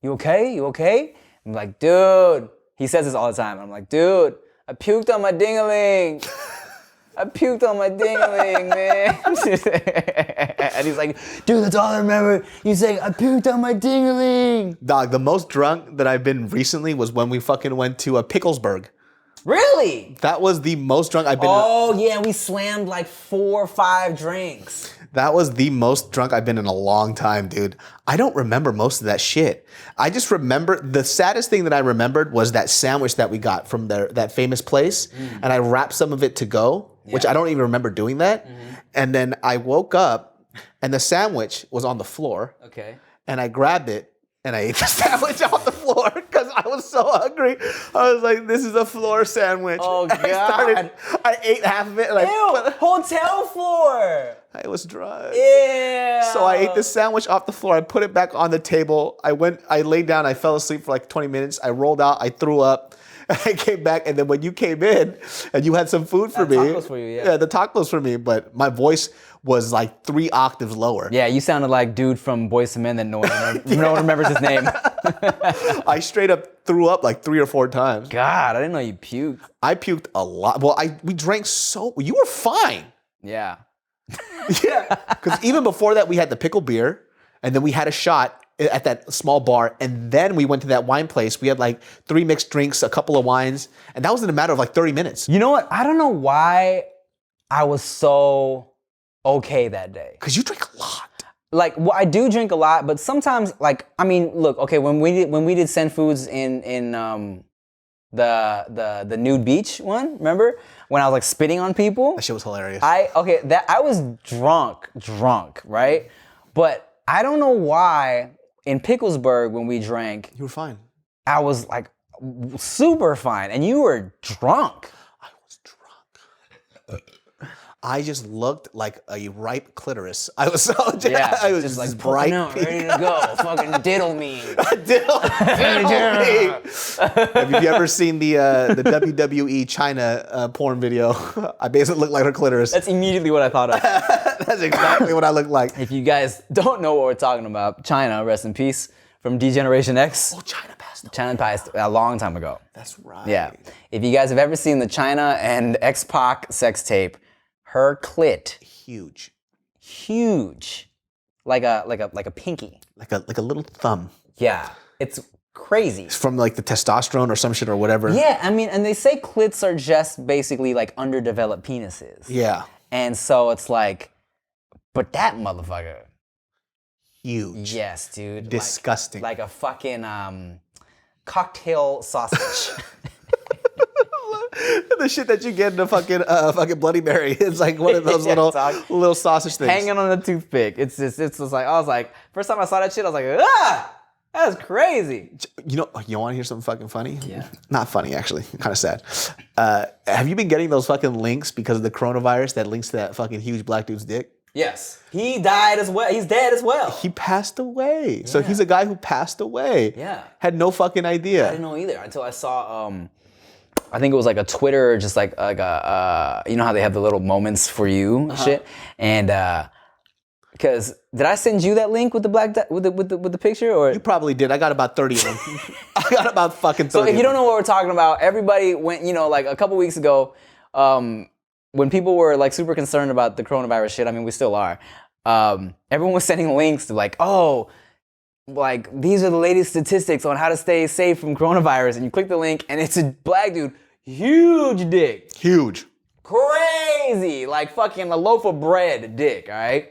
you okay? You okay? I'm like, dude. He says this all the time. I'm like, dude, I puked on my ding-a-ling. I puked on my ding-a-ling, man. And he's like, dude, that's all I remember. You saying, I puked on my ding-a-ling. Dog, the most drunk that I've been recently was when we fucking went to Picklesburg. Really? That was the most drunk I've been. Oh, yeah, we slammed like 4 or 5 drinks. That was the most drunk I've been in a long time, dude. I don't remember most of that shit. I just remember, the saddest thing that I remembered was that sandwich that we got from that famous place. And I wrapped some of it to go, which I don't even remember doing that. And then I woke up and the sandwich was on the floor. Okay. And I grabbed it and I ate the sandwich off the floor because I was so hungry. I was like, this is a floor sandwich. Oh, and God. I ate half of it. And Ew, hotel floor. I was drunk. Yeah. So I ate the sandwich off the floor. I put it back on the table. I laid down. I fell asleep for like 20 minutes. I rolled out. I threw up. And I came back. And then when you came in and you had some food for me. Tacos for you, yeah. Yeah, the tacos for me. But my voice was like 3 octaves lower. Yeah, you sounded like dude from Boyz II Men that no one remembers his name. I straight up threw up like 3 or 4 times. God, I didn't know you puked. I puked a lot. Well, we drank so. You were fine. Yeah. Yeah. Because even before that, we had the pickle beer, and then we had a shot at that small bar, and then we went to that wine place. We had like 3 mixed drinks, a couple of wines, and that was in a matter of like 30 minutes. You know what? I don't know why I was so okay that day. Because you drink a lot. Like, well, I do drink a lot, but sometimes, like, I mean, look, okay, when we did Send Foods in the nude beach one, remember? When I was like spitting on people? That shit was hilarious. I was drunk, right? But I don't know why in Picklesburg when we drank, You were fine. I was like super fine, and you were drunk. I was drunk. I just looked like a ripe clitoris. I was so Yeah, I was just like bright poking out, pink. ready to go, fucking diddle me. Diddle me. Have you ever seen the WWE China porn video? I basically look like her clitoris. That's immediately what I thought of. That's exactly what I look like. If you guys don't know what we're talking about, China, rest in peace, from D-Generation X. Oh, China passed away. China passed a long time ago. That's right. Yeah. If you guys have ever seen the China and X-Pac sex tape, her clit, Huge. huge, like a pinky. Like a little thumb. Yeah, it's crazy. It's from like the testosterone or some shit or whatever. Yeah, I mean, and they say clits are just basically like underdeveloped penises. Yeah. And so it's like, but that motherfucker, Huge. yes, dude. Disgusting. Like a fucking cocktail sausage. The shit that you get in a fucking Bloody Mary. It's like one of those Yeah, little sausage things. Hanging on a toothpick. It's just like, I was like, first time I saw that shit, I was like, ah, that's crazy. You want to hear something fucking funny? Yeah. Not funny, actually. Kind of sad. Have you been getting those fucking links because of the coronavirus that links to that fucking huge black dude's dick? Yes. He died as well. He's dead as well. He passed away. So he's a guy who passed away. Yeah. Had no fucking idea. I didn't know either until I saw, I think it was like a Twitter, just like a, you know how they have the little moments for you shit? And, because did I send you that link with the with the picture or? You probably did. I got about 30 of them. I got about fucking 30. So if you don't know what we're talking about, everybody went, like a couple weeks ago, when people were like super concerned about the coronavirus shit, I mean, we still are. Everyone was sending links to like, oh, like these are the latest statistics on how to stay safe from coronavirus. And you click the link and it's a black dude, huge dick. Huge. Crazy. Like fucking a loaf of bread dick, all right?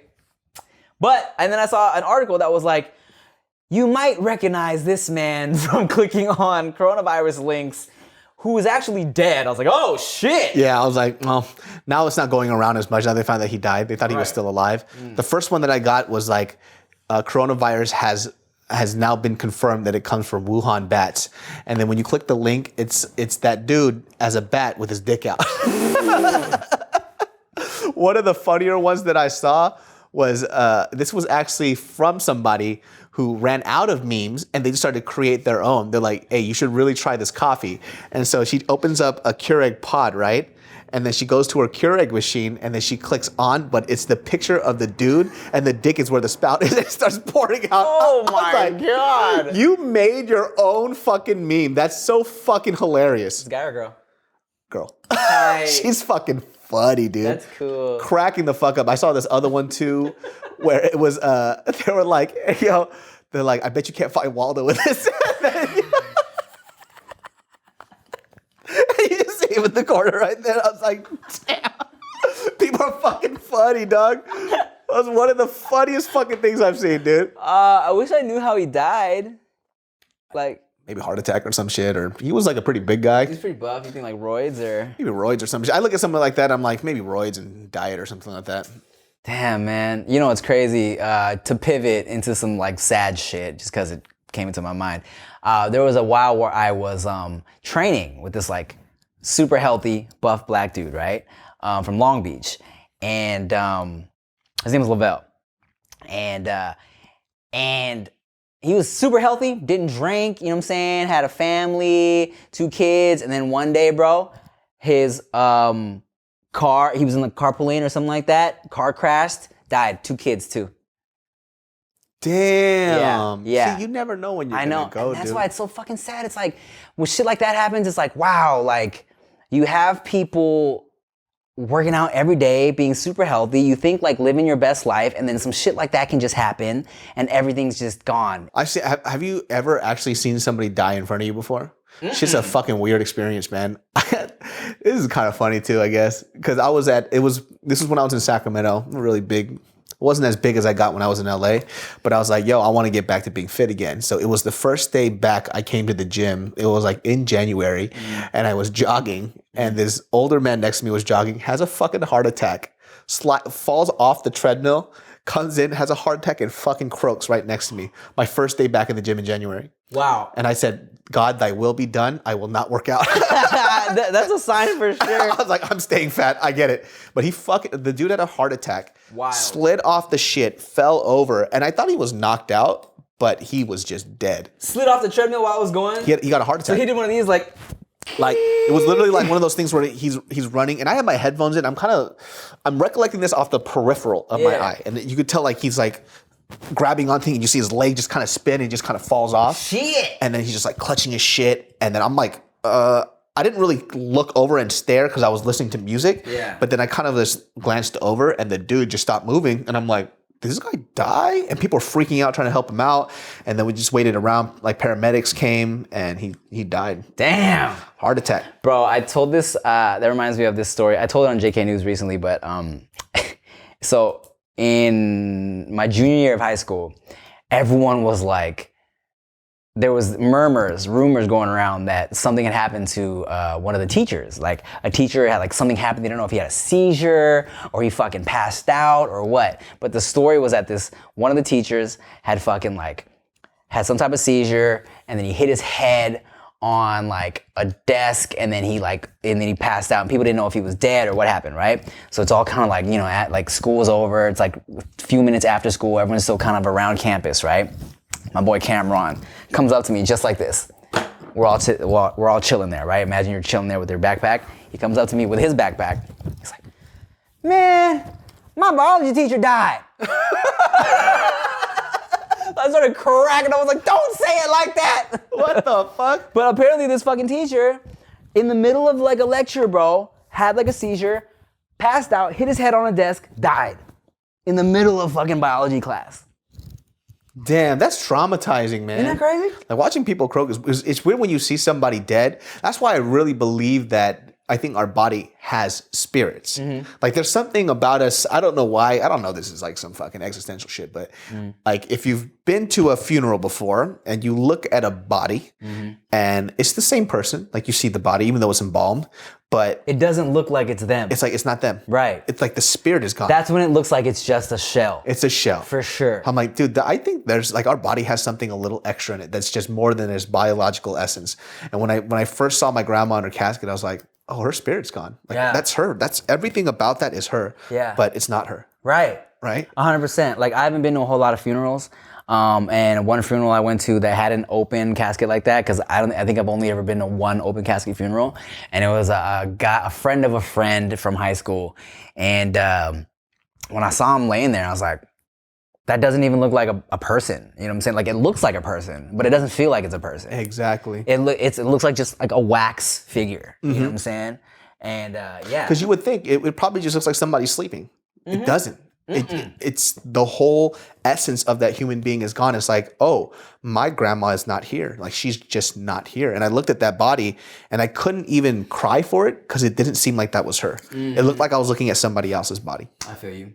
And then I saw an article that was like, you might recognize this man from clicking on coronavirus links who is actually dead. I was like, oh shit. Yeah, I was like, well, now it's not going around as much. Now they found that he died. They thought he was still alive. The first one that I got was like, coronavirus has now been confirmed that it comes from Wuhan bats. And then when you click the link, it's that dude as a bat with his dick out. One of the funnier ones that I saw was, this was actually from somebody who ran out of memes and they just started to create their own. They're like, hey, you should really try this coffee. And so she opens up a Keurig pod, right? And then she goes to her Keurig machine and then she clicks on, but it's the picture of the dude and the dick is where the spout is and it starts pouring out. Oh my God. You made your own fucking meme. That's so fucking hilarious. Guy or girl? Girl. Hi. She's fucking funny, dude. That's cool. Cracking the fuck up. I saw this other one too, where it was, they were like, hey, yo, they're like, I bet you can't find Waldo with this. You just see him in the corner right there. I was like, damn. People are fucking funny, dog. That was one of the funniest fucking things I've seen, dude. I wish I knew how he died. Like, Maybe heart attack or some shit, or he was like a pretty big guy. he's pretty buff. You think like roids or? Maybe roids or some shit. I look at something like that, I'm like, maybe roids and diet or something like that. Damn, man. You know what's crazy? To pivot into some like sad shit, just because it came into my mind. There was a while where I was training with this like super healthy buff black dude, right? From Long Beach. And His name was Lavelle. And he was super healthy, didn't drink, you know what I'm saying? Had a family, 2 kids, and then one day, bro, his car, he was in the carpool lane or something like that, car crashed, died, 2 kids too. Damn. Yeah. See, you never know when you're I gonna know, go, and that's dude. why it's so fucking sad. It's like, when shit like that happens, it's like, wow, like, you have people working out every day, being super healthy, you think like living your best life, and then some shit like that can just happen, and everything's just gone. Have you ever actually seen somebody die in front of you before? It's just a fucking weird experience, man. This is kind of funny too, I guess, because this was when I was in Sacramento, really big. It wasn't as big as I got when I was in LA, but I was like, yo, I want to get back to being fit again. So it was the first day back I came to the gym. It was like in January, and I was jogging, and this older man next to me was jogging, has a fucking heart attack, falls off the treadmill, comes in, has a heart attack, and fucking croaks right next to me. My first day back in the gym in January. Wow. And I said, God, thy will be done. I will not work out. That's a sign for sure. I was like, I'm staying fat. I get it. But the dude had a heart attack. Wild. Slid off the shit, fell over. And I thought he was knocked out, but he was just dead. Slid off the treadmill while I was going? He got a heart attack. So he did one of these like it was literally like one of those things where he's running, and I have my headphones in. I'm recollecting this off the peripheral of my eye. And you could tell like he's like grabbing onto it, and you see his leg just kind of spin and just kind of falls off. Shit. And then he's just like clutching his shit. And then I'm like, I didn't really look over and stare because I was listening to music. Yeah. But then I kind of just glanced over, and the dude just stopped moving. And I'm like, did this guy die? And people were freaking out trying to help him out. And then we just waited around, like paramedics came, and he died. Damn. Heart attack. Bro, I told this, that reminds me of this story. I told it on JK News recently, but so in my junior year of high school, everyone was like, there was rumors going around that something had happened to one of the teachers. Like a teacher had like something happened. They don't know if he had a seizure or he fucking passed out or what. But the story was that one of the teachers had fucking like had some type of seizure, and then he hit his head on like a desk, and then he passed out, and people didn't know if he was dead or what happened, right? So it's all kind of like, at like school's over, it's like a few minutes after school, everyone's still kind of around campus, right? My boy Cameron comes up to me just like this. We're all chilling there, right? Imagine you're chilling there with your backpack. He comes up to me with his backpack. He's like, man, my biology teacher died. I started cracking. I was like, don't say it like that. What the fuck? But apparently this fucking teacher, in the middle of like a lecture, bro, had like a seizure, passed out, hit his head on a desk, died. In the middle of fucking biology class. Damn, that's traumatizing, man. Isn't that crazy? Like watching people croak it's weird when you see somebody dead. That's why I really believe that I think our body has spirits. Like there's something about us, I don't know why, I don't know, this is like some fucking existential shit, but like if you've been to a funeral before and you look at a body and it's the same person, like you see the body even though it's embalmed, but it doesn't look like it's them. it's like it's not them. Right. It's like the spirit is gone. That's when it looks like it's just a shell. It's a shell. For sure. I'm like, dude, I think there's like our body has something a little extra in it that's just more than its biological essence. And when I first saw my grandma in her casket, I was like, oh, her spirit's gone. Like, that's her. That's everything about that is her. Yeah. But it's not her. Right. Right? 100%. Like I haven't been to a whole lot of funerals. And one funeral I went to that had an open casket like that, because I think I've only ever been to one open casket funeral, and it was a friend of a friend from high school, and when I saw him laying there, I was like, that doesn't even look like a person. You know what I'm saying? Like it looks like a person, but it doesn't feel like it's a person. Exactly. It looks like just like a wax figure. You know what I'm saying? And yeah. Because you would think it probably just looks like somebody sleeping. It doesn't. It's the whole essence of that human being is gone. It's like, oh, my grandma is not here. Like she's just not here. And I looked at that body and I couldn't even cry for it because it didn't seem like that was her. It looked like I was looking at somebody else's body. I feel you.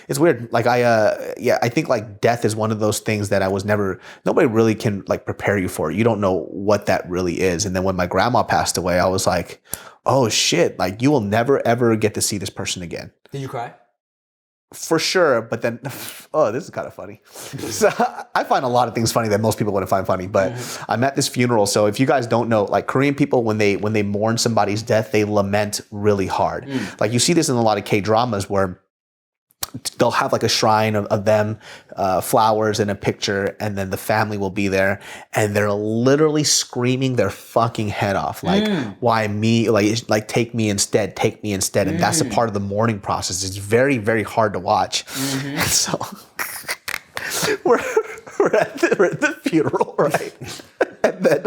It's weird. Like I think like death is one of those things that nobody really can like prepare you for. You don't know what that really is. And then when my grandma passed away, I was like, oh shit, like you will never ever get to see this person again. Did you cry? For sure, but then, oh, this is kind of funny. So I find a lot of things funny that most people wouldn't find funny, but I'm at this funeral. So if you guys don't know, like Korean people, when they mourn somebody's death, they lament really hard. Like you see this in a lot of K-dramas where they'll have like a shrine of them, flowers and a picture, and then the family will be there, and they're literally screaming their fucking head off, like, why me? Like take me instead, take me instead. And that's a part of the mourning process. It's very, very hard to watch. And so we're at the funeral, right? And then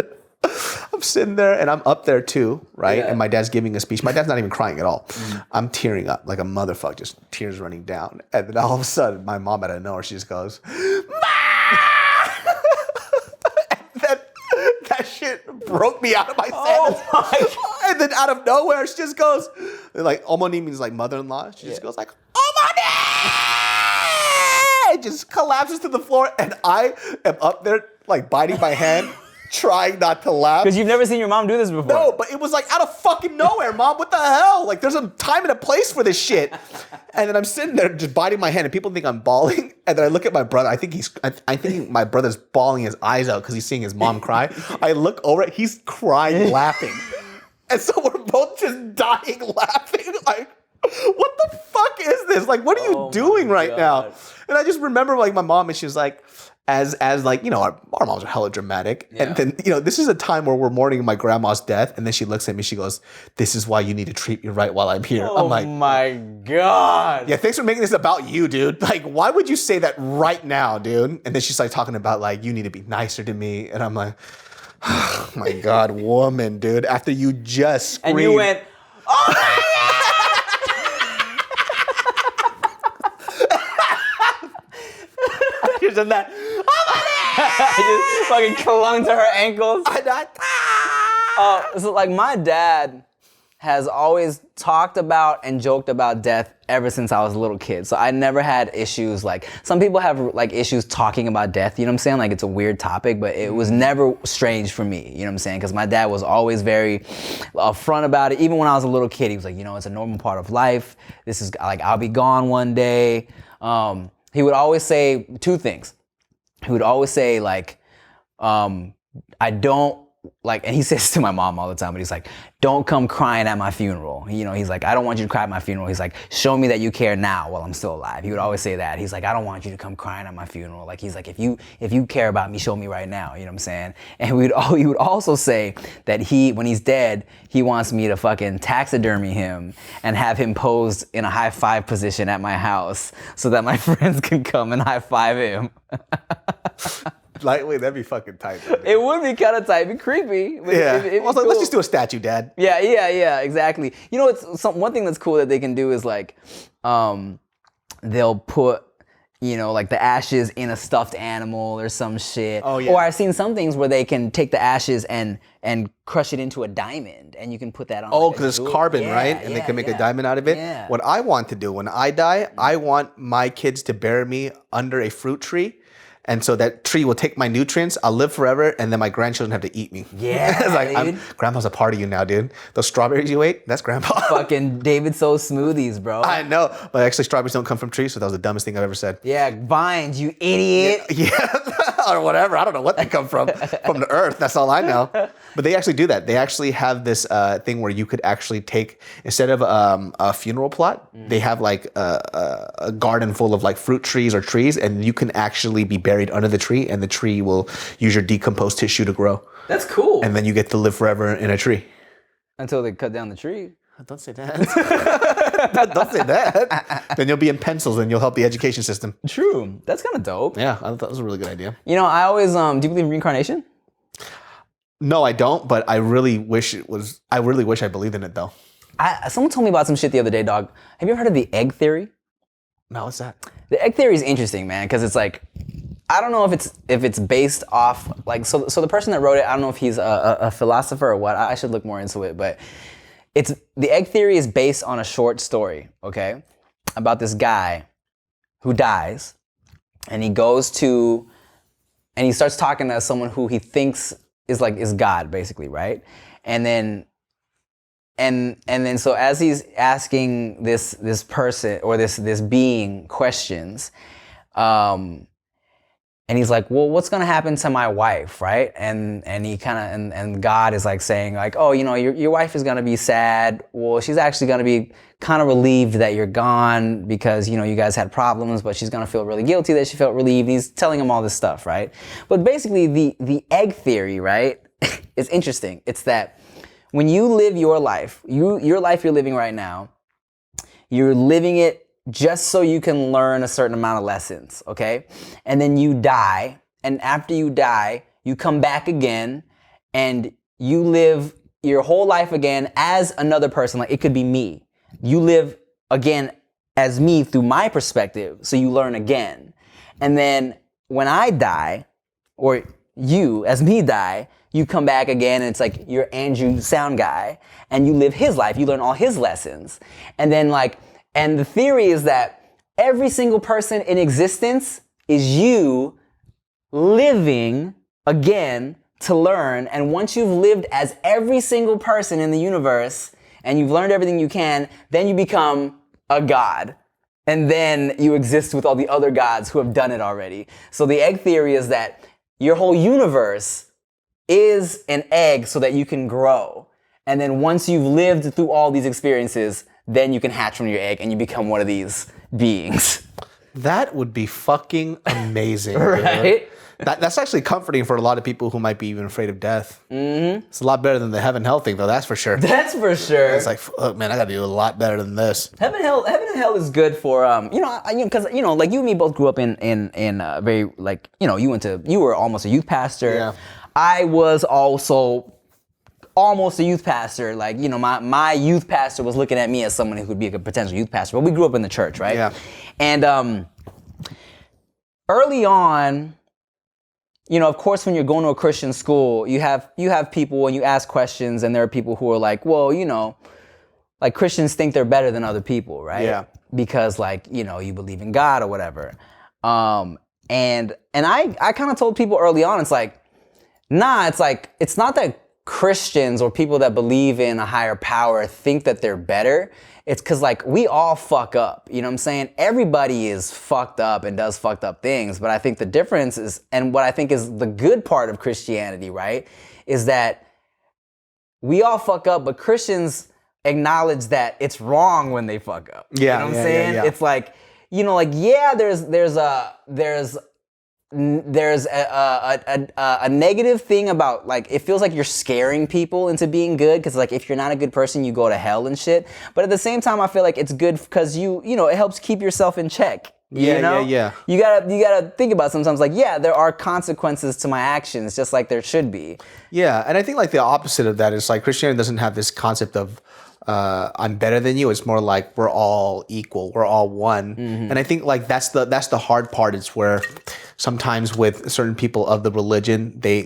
I'm sitting there and I'm up there too, right? And my dad's giving a speech. My dad's not even crying at all. I'm tearing up like a motherfucker, just tears running down. And then all of a sudden, my mom out of nowhere, she just goes, "Ma!" And then that shit broke me out of my sentence. And then out of nowhere, she just goes, like, Omoni means like mother-in-law. She just goes like, Omoni! It just collapses to the floor. And I am up there like biting my hand, trying not to laugh. Because you've never seen your mom do this before. No, but it was like out of fucking nowhere, Mom. What the hell? Like, there's a time and a place for this shit. And then I'm sitting there just biting my hand, and people think I'm bawling. And then I look at my brother. I think my brother's bawling his eyes out because he's seeing his mom cry. I look over, he's crying, laughing. And so we're both just dying laughing. Like, what the fuck is this? Like, what are you doing right now? And I just remember like my mom, and she was like, as like, you know, our moms are hella dramatic. And then, you know, this is a time where we're mourning my grandma's death. And then she looks at me, she goes, "This is why you need to treat me right while I'm here." I'm like, oh my God. yeah, thanks for making this about you, dude. Like, why would you say that right now, dude? And then she's like talking about like, you need to be nicer to me. And I'm like, oh my God, woman, dude. After you just screamed. And you went, oh my God. Than that. I just fucking clung to her ankles. So like my dad has always talked about and joked about death ever since I was a little kid. So I never had issues like some people have like issues talking about death, you know what I'm saying? Like it's a weird topic, but it was never strange for me, you know what I'm saying? Because my dad was always very upfront about it. Even when I was a little kid, he was like, you know, it's a normal part of life. This is like, I'll be gone one day. He would always say two things. He would always say like, I don't like, and he says to my mom all the time, but he's like, don't come crying at my funeral. You know, he's like, I don't want you to cry at my funeral. He's like, show me that you care now while I'm still alive. He would always say that. He's like, I don't want you to come crying at my funeral. Like, he's like, if you care about me, show me right now. You know what I'm saying? And he would also say that when he's dead, he wants me to fucking taxidermy him and have him posed in a high five position at my house so that my friends can come and high five him. Lightweight, that'd be fucking tight. Dude. It would be kind of tight, it'd be creepy. Yeah. I was like, let's just do a statue, Dad. Yeah, exactly. You know, one thing that's cool that they can do is like, they'll put, you know, like the ashes in a stuffed animal or some shit. Oh yeah. Or I've seen some things where they can take the ashes and crush it into a diamond, and you can put that on. Oh, because it's carbon, right? And they can make a diamond out of it. Yeah. What I want to do when I die, I want my kids to bury me under a fruit tree. And so that tree will take my nutrients. I'll live forever, and then my grandchildren have to eat me. Yeah, it's like, dude. Grandpa's a part of you now, dude. Those strawberries you ate, that's Grandpa. Fucking David So smoothies, bro. I know, but actually strawberries don't come from trees, so that was the dumbest thing I've ever said. Yeah, vines, you idiot. Yeah, or whatever. I don't know what they come from the earth. That's all I know. But they actually do that. They actually have this thing where you could actually take, instead of a funeral plot, they have like a garden full of like fruit trees or trees, and you can actually be buried under the tree, and the tree will use your decomposed tissue to grow. That's cool. And then you get to live forever in a tree. Until they cut down the tree. Don't say that. Don't say that. Then you'll be in pencils and you'll help the education system. True. That's kind of dope. Yeah, I thought that was a really good idea. You know, I always, do you believe in reincarnation? No, I don't, but I really wish I believed in it though. Someone told me about some shit the other day, dog. Have you ever heard of the egg theory? No, what's that? The egg theory is interesting, man, because it's like, I don't know if it's based off, like, so the person that wrote it, I don't know if he's a philosopher or what. I should look more into it, but the egg theory is based on a short story, okay, about this guy who dies, and he starts talking to someone who he thinks is God, basically, right? And then so as he's asking this person or this being questions, And he's like, well, what's gonna happen to my wife, right? And he kind of and God is like saying like, oh, you know, your wife is gonna be sad. Well, she's actually gonna be kind of relieved that you're gone because, you know, you guys had problems, but she's gonna feel really guilty that she felt relieved. He's telling him all this stuff, right? But basically, the egg theory, right, is interesting. It's that when you live your life, your life you're living right now, you're living it just so you can learn a certain amount of lessons, okay? And then you die, and after you die, you come back again, and you live your whole life again as another person. Like, it could be me. You live again as me through my perspective, so you learn again. And then when I die, or you as me die, you come back again, and it's like you're Andrew sound guy, and you live his life. You learn all his lessons. And then and the theory is that every single person in existence is you living again to learn. And once you've lived as every single person in the universe and you've learned everything you can, then you become a god. And then you exist with all the other gods who have done it already. So the egg theory is that your whole universe is an egg so that you can grow. And then once you've lived through all these experiences, then you can hatch from your egg and you become one of these beings. That would be fucking amazing. Right? That's actually comforting for a lot of people who might be even afraid of death. Mm-hmm. It's a lot better than the heaven hell thing, though. That's for sure. That's for sure. It's like, look, man, I gotta do a lot better than this. Heaven and hell is good for because like you and me both grew up in very, like, you know, you were almost a youth pastor. Yeah. I was also almost a youth pastor. Like, you know, my youth pastor was looking at me as someone who could be a potential youth pastor. But we grew up in the church, right? Yeah. And early on, you know, of course, when you're going to a Christian school, you have people and you ask questions, and there are people who are like, well, you know, like Christians think they're better than other people, right? Yeah. Because, like, you know, you believe in God or whatever. And I kind of told people early on, it's like, nah, it's like, it's not that Christians or people that believe in a higher power think that they're better. It's because, like, we all fuck up. You know what I'm saying? Everybody is fucked up and does fucked up things. But I think the difference is, and what I think is the good part of Christianity, right, is that we all fuck up, but Christians acknowledge that it's wrong when they fuck up. Yeah, you know what I'm saying? yeah. It's like, you know, like, yeah, there's a negative thing about, like, it feels like you're scaring people into being good, because, like, if you're not a good person, you go to hell and shit. But at the same time, I feel like it's good because you know, it helps keep yourself in check. Yeah. You gotta think about sometimes, like, yeah, there are consequences to my actions, just like there should be. Yeah, and I think, like, the opposite of that is, like, Christianity doesn't have this concept of I'm better than you. It's more like we're all equal. We're all one. Mm-hmm. And I think, like, that's the hard part. It's where sometimes with certain people of the religion, they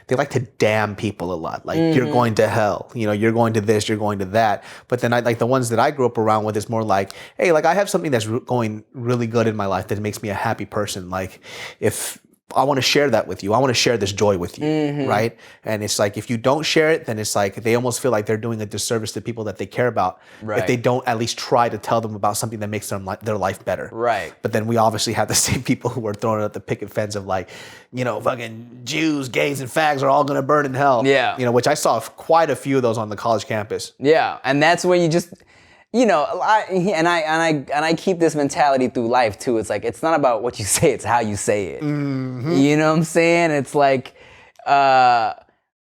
like to damn people a lot. Like, you're going to hell. You know, you're going to this, you're going to that. But then like the ones that I grew up around with, is more like, hey, like, I have something that's going really good in my life that makes me a happy person. Like, if I want to share that with you. I want to share this joy with you, right? And it's like, if you don't share it, then it's like they almost feel like they're doing a disservice to people that they care about, right, if they don't at least try to tell them about something that makes their life better. Right. But then we obviously have the same people who are throwing out the picket fence of, like, you know, fucking Jews, gays, and fags are all going to burn in hell. Yeah. You know, which I saw quite a few of those on the college campus. Yeah, and that's where you just, you know, I keep this mentality through life too. It's like, it's not about what you say, it's how you say it. Mm-hmm. You know what I'm saying? It's like,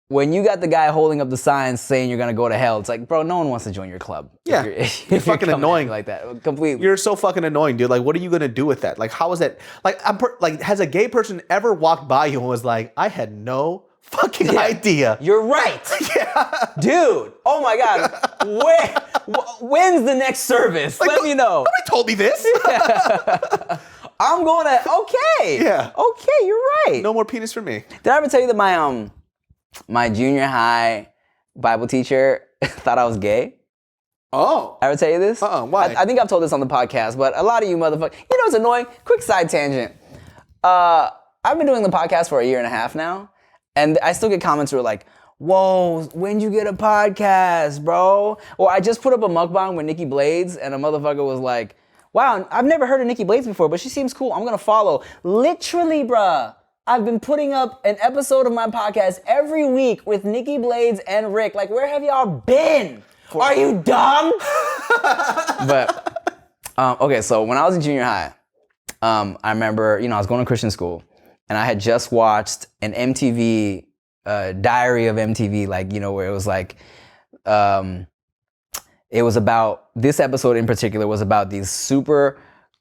when you got the guy holding up the signs saying you're gonna go to hell, it's like, bro, no one wants to join your club. Yeah, you're fucking annoying like that. Completely. You're so fucking annoying, dude. Like, what are you gonna do with that? Like, how is that? Like, has a gay person ever walked by you and was like, I had no fucking idea? You're right. Yeah. Dude, oh my God. When's the next service? Like, Let me know. Nobody told me this. Yeah. I'm going to, okay. Yeah. Okay, you're right. No more penis for me. Did I ever tell you that my junior high Bible teacher thought I was gay? Oh. I ever tell you this? Why? I think I've told this on the podcast, but a lot of you motherfuckers, you know, it's annoying. Quick side tangent. I've been doing the podcast for 1.5 years now, and I still get comments who are like, whoa, when'd you get a podcast, bro? Or I just put up a mukbang with Nikki Blades, and a motherfucker was like, wow, I've never heard of Nikki Blades before, but she seems cool. I'm going to follow. Literally, bruh. I've been putting up an episode of my podcast every week with Nikki Blades and Rick. Like, where have y'all been? Are you dumb? But, okay, so when I was in junior high, I remember, I was going to Christian school, and I had just watched an MTV, Diary of MTV, like, where it was like, it was about, this episode in particular was about these super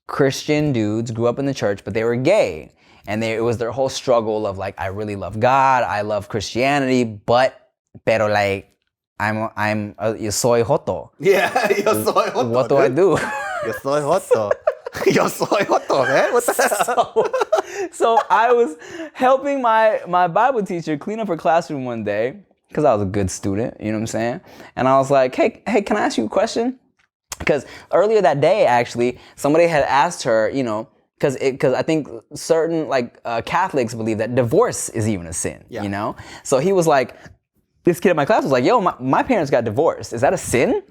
Christian dudes, grew up in the church, but they were gay. And it was their whole struggle of like, I really love God, I love Christianity, pero like, yo soy joto. Yeah, yo soy joto. What do I do? Yo soy joto. Yo soy joto, man. What the hell? So I was helping my Bible teacher clean up her classroom one day, because I was a good student, you know what I'm saying? And I was like, hey, can I ask you a question? Because earlier that day, actually, somebody had asked her, because I think certain Catholics believe that divorce is even a sin, So he was like, this kid in my class was like, yo, my parents got divorced. Is that a sin?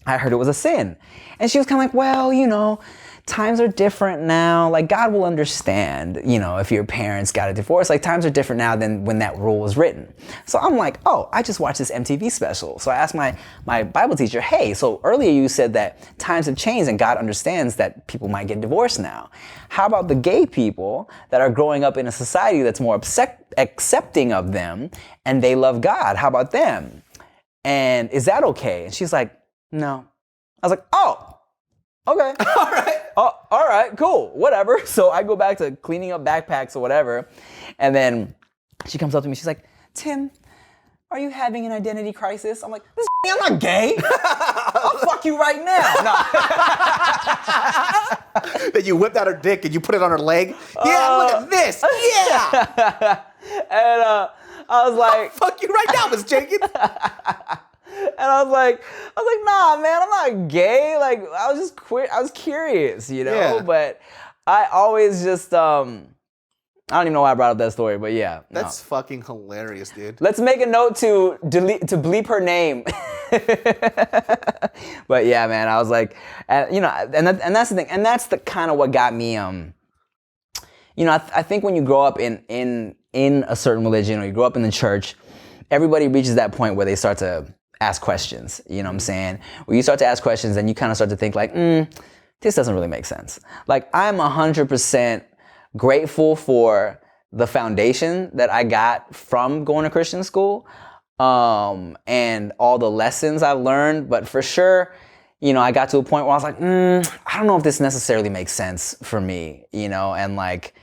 I heard it was a sin. And she was kind of like, well, times are different now. Like, God will understand, if your parents got a divorce. Like, times are different now than when that rule was written. So I'm like, oh, I just watched this MTV special. So I asked my Bible teacher, hey, so earlier you said that times have changed and God understands that people might get divorced now. How about the gay people that are growing up in a society that's more accepting of them and they love God? How about them? And is that okay? And she's like, no. I was like, oh. Okay. All right. Oh, all right, cool. Whatever. So I go back to cleaning up backpacks or whatever. And then she comes up to me. She's like, Tim, are you having an identity crisis? I'm like, I'm not gay. I'll fuck you right now. No. Then you whipped out her dick and you put it on her leg. Yeah, look at this. Yeah. And I was like, I'll fuck you right now, Miss Jenkins. And I was like, nah, man, I'm not gay. Like, I was just I was curious, Yeah. But I always just, I don't even know why I brought up that story, but yeah. That's fucking hilarious, dude. Let's make a note to bleep her name. But yeah, man, I was like, and that's the thing, and that's the kind of what got me, I think when you grow up in a certain religion or you grow up in the church, everybody reaches that point where they start to ask questions, you know what I'm saying? When you start to ask questions, then you kind of start to think like, this doesn't really make sense. Like, I'm 100% grateful for the foundation that I got from going to Christian school, and all the lessons I've learned, but for sure, I got to a point where I was like, I don't know if this necessarily makes sense for me, and like,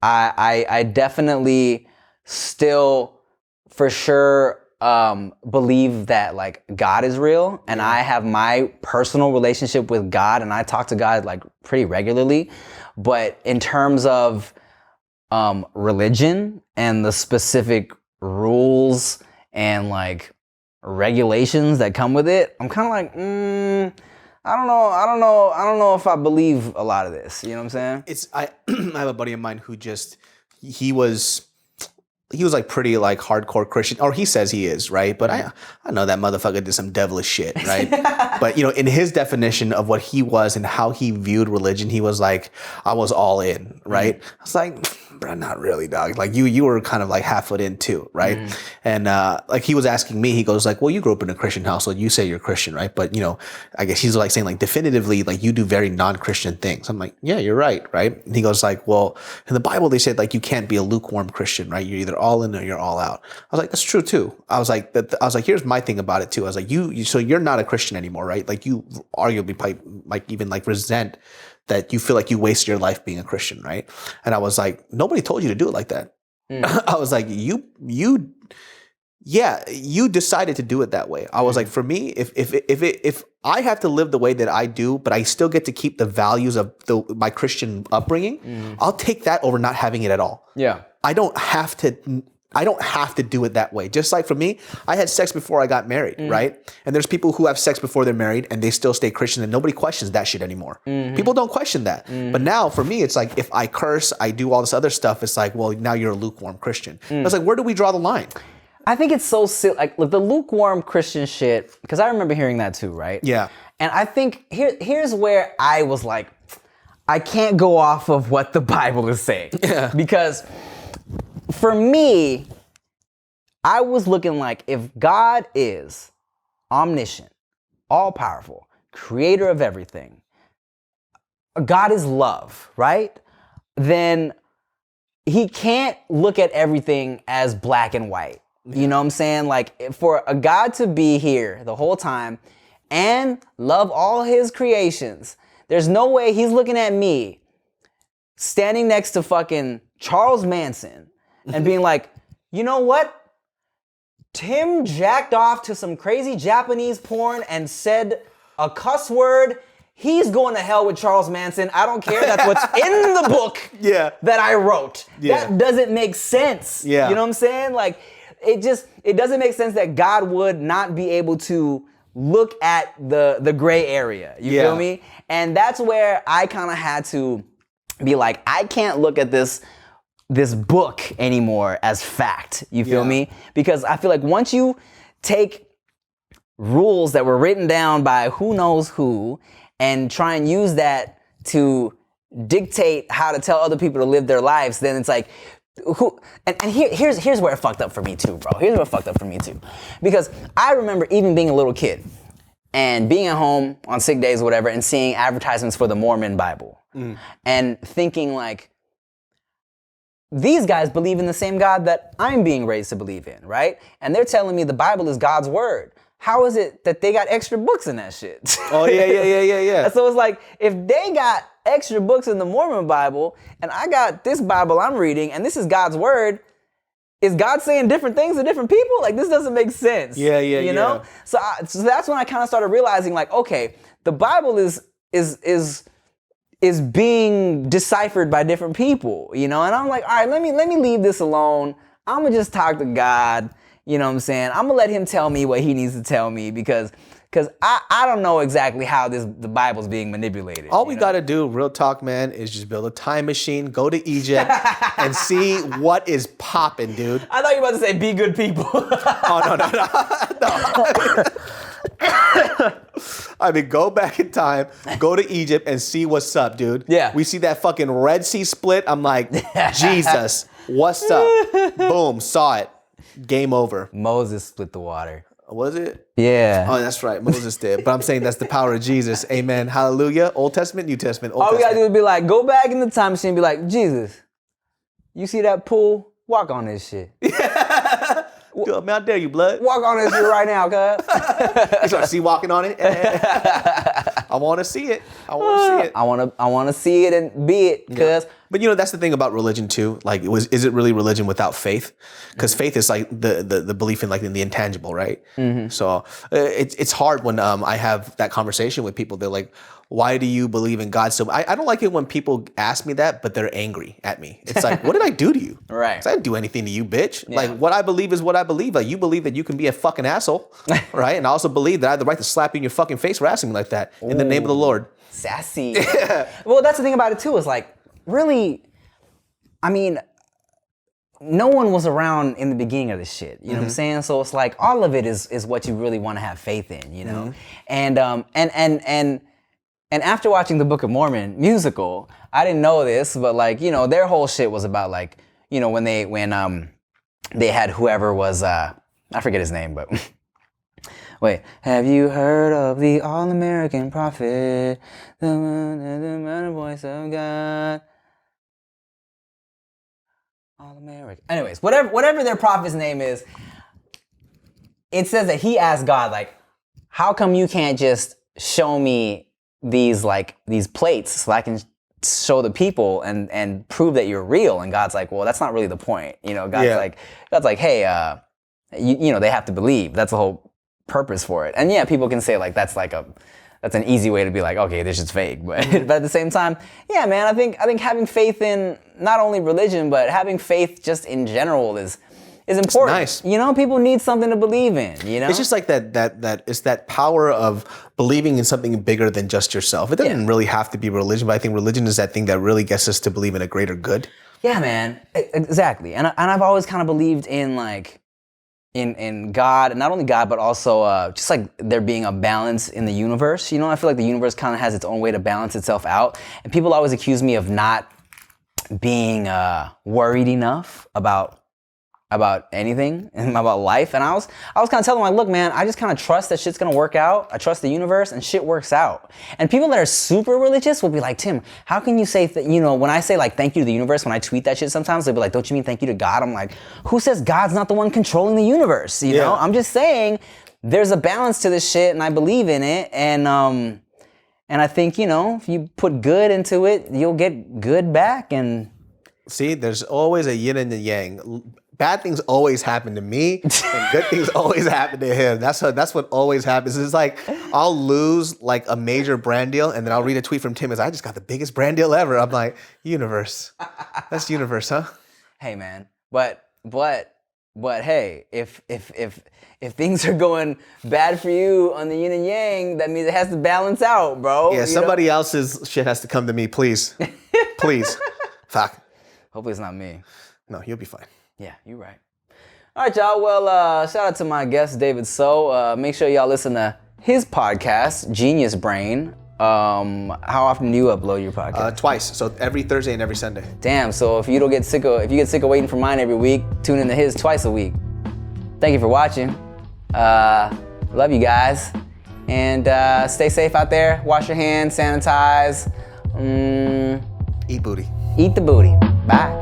I definitely still, for sure, believe that like God is real, and I have my personal relationship with God, and I talk to God like pretty regularly. But in terms of religion and the specific rules and like regulations that come with it, I'm kind of like, I don't know if I believe a lot of this. You know what I'm saying? I have a buddy of mine who he was like pretty like hardcore Christian, or he says he is, right? But I know that motherfucker did some devilish shit, right? But in his definition of what he was and how he viewed religion, he was like, I was all in, right? I was like, bro, not really, dog. Like you were kind of like half foot in too, right? And like he was asking me, he goes like, well, you grew up in a Christian household, you say you're Christian, right? But I guess he's like saying like definitively, like you do very non-Christian things. I'm like, yeah, you're right? And he goes like, well, in the Bible they said like you can't be a lukewarm Christian, right? You're either all in or you're all out. I was like, that's true too. I was like, here's my thing about it too. I was like, so you're not a Christian anymore, right? Like you arguably might even like resent that you feel like you wasted your life being a Christian, right? And I was like, nobody told you to do it like that. I was like, you decided to do it that way. I was like, for me, if I have to live the way that I do, but I still get to keep the values of my Christian upbringing, I'll take that over not having it at all. Yeah. I don't have to do it that way. Just like for me, I had sex before I got married, right? And there's people who have sex before they're married and they still stay Christian, and nobody questions that shit anymore. People don't question that. But now for me, it's like if I curse, I do all this other stuff, it's like, well, now you're a lukewarm Christian. I was like, where do we draw the line? I think it's so silly. Like the lukewarm Christian shit, because I remember hearing that too, right? Yeah. And I think here's where I was like, I can't go off of what the Bible is saying. Yeah. Because for me, I was looking like, if God is omniscient, all-powerful, creator of everything, God is love, right? Then he can't look at everything as black and white. You know what I'm saying? Like, for a God to be here the whole time and love all his creations, there's no way he's looking at me standing next to fucking Charles Manson and being like, you know what? Tim jacked off to some crazy Japanese porn and said a cuss word. He's going to hell with Charles Manson. I don't care. That's what's in the book that I wrote. Yeah. That doesn't make sense. Yeah. You know what I'm saying? Like, it doesn't make sense that God would not be able to look at the gray area. You feel me? And that's where I kind of had to be like, I can't look at this book anymore as fact. You feel me? Because I feel like once you take rules that were written down by who knows who and try and use that to dictate how to tell other people to live their lives, then it's like, here's where it fucked up for me too, bro. Here's where it fucked up for me too. Because I remember even being a little kid and being at home on sick days or whatever and seeing advertisements for the Mormon Bible and thinking like, these guys believe in the same God that I'm being raised to believe in, right? And they're telling me the Bible is God's word. How is it that they got extra books in that shit? Oh, yeah. So it's like, if they got extra books in the Mormon Bible, and I got this Bible I'm reading, and this is God's word, is God saying different things to different people? Like, this doesn't make sense. You know? So that's when I kind of started realizing, like, okay, the Bible is being deciphered by different people, you know? And I'm like, all right, let me leave this alone. I'm gonna just talk to God. You know what I'm saying? I'm gonna let him tell me what he needs to tell me because I don't know exactly how the Bible's being manipulated. All we gotta do, real talk, man, is just build a time machine, go to Egypt, and see what is popping, dude. I thought you were about to say be good people. Oh, no. I mean, go back in time, go to Egypt, and see what's up, dude. Yeah. We see that fucking Red Sea split. I'm like, Jesus, what's up? Boom, saw it. Game over. Moses split the water. Was it? Yeah. Oh, that's right. Moses did. But I'm saying that's the power of Jesus. Amen. Hallelujah. Old Testament, New Testament. All we gotta do is be like, go back in the time machine and be like, Jesus, you see that pool? Walk on this shit. Dude, man, I dare you, blood. Walk on this shit right now, cuz. You start see walking on it. I want to see it. I want to see it and be it, cuz. But you know, that's the thing about religion too. Like, is it really religion without faith? Because faith is like the belief in like in the intangible, right? So it's hard when I have that conversation with people. They're like, why do you believe in God? So I don't like it when people ask me that, but they're angry at me. It's like, what did I do to you? Right. 'Cause I didn't do anything to you, bitch. Yeah. Like, what I believe is what I believe. Like, you believe that you can be a fucking asshole, right? And I also believe that I have the right to slap you in your fucking face for asking me like that in the name of the Lord. Sassy. Well, that's the thing about it too, is like, really, I mean, no one was around in the beginning of this shit. You know what I'm saying? So it's like, all of it is what you really want to have faith in, you know? And after watching the Book of Mormon musical, I didn't know this, but like, you know, their whole shit was about like, you know, when they had whoever was, I forget his name, but wait, have you heard of the All-American Prophet, the voice of God? All-American. Anyways, whatever their prophet's name is, it says that he asked God, like, how come you can't just show me these plates so I can show the people and prove that you're real? And God's like, well, that's not really the point. You know, God's like, hey, you know, they have to believe. That's the whole purpose for it. And yeah, people can say like that's an easy way to be like, okay, this is fake. But at the same time, yeah, man, I think having faith in not only religion, but having faith just in general is important. Nice. You know, people need something to believe in, you know? It's just like that it's that power of believing in something bigger than just yourself. It doesn't really have to be religion, but I think religion is that thing that really gets us to believe in a greater good. Yeah, man. Exactly. And I've always kind of believed in like in God, and not only God, but also just like there being a balance in the universe. You know, I feel like the universe kind of has its own way to balance itself out. And people always accuse me of not being worried enough about anything and about life. And I was kind of telling them, like, look, man, I just kind of trust that shit's gonna work out. I trust the universe, and shit works out. And people that are super religious will be like, Tim, how can you say that? You know, when I say like thank you to the universe, when I tweet that shit, sometimes they'll be like, don't you mean thank you to God? I'm like, who says God's not the one controlling the universe? You know, I'm just saying there's a balance to this shit, and I believe in it. And I think, you know, if you put good into it, you'll get good back. And see, there's always a yin and a yang. Bad things always happen to me, and good things always happen to him. That's what always happens. It's like I'll lose like a major brand deal, and then I'll read a tweet from Tim as I just got the biggest brand deal ever. I'm like, universe, that's universe, huh? Hey, man, but hey, if things are going bad for you on the yin and yang, that means it has to balance out, bro. Yeah, somebody else's shit has to come to me, please, please. Fuck. Hopefully it's not me. No, you'll be fine. Yeah, you're right. All right, y'all. Well, shout out to my guest, David So. Make sure y'all listen to his podcast, Genius Brain. How often do you upload your podcast? Twice. So every Thursday and every Sunday. Damn. So if you get sick of waiting for mine every week, tune into his twice a week. Thank you for watching. Love you guys, and stay safe out there. Wash your hands, sanitize. Eat booty. Eat the booty. Bye.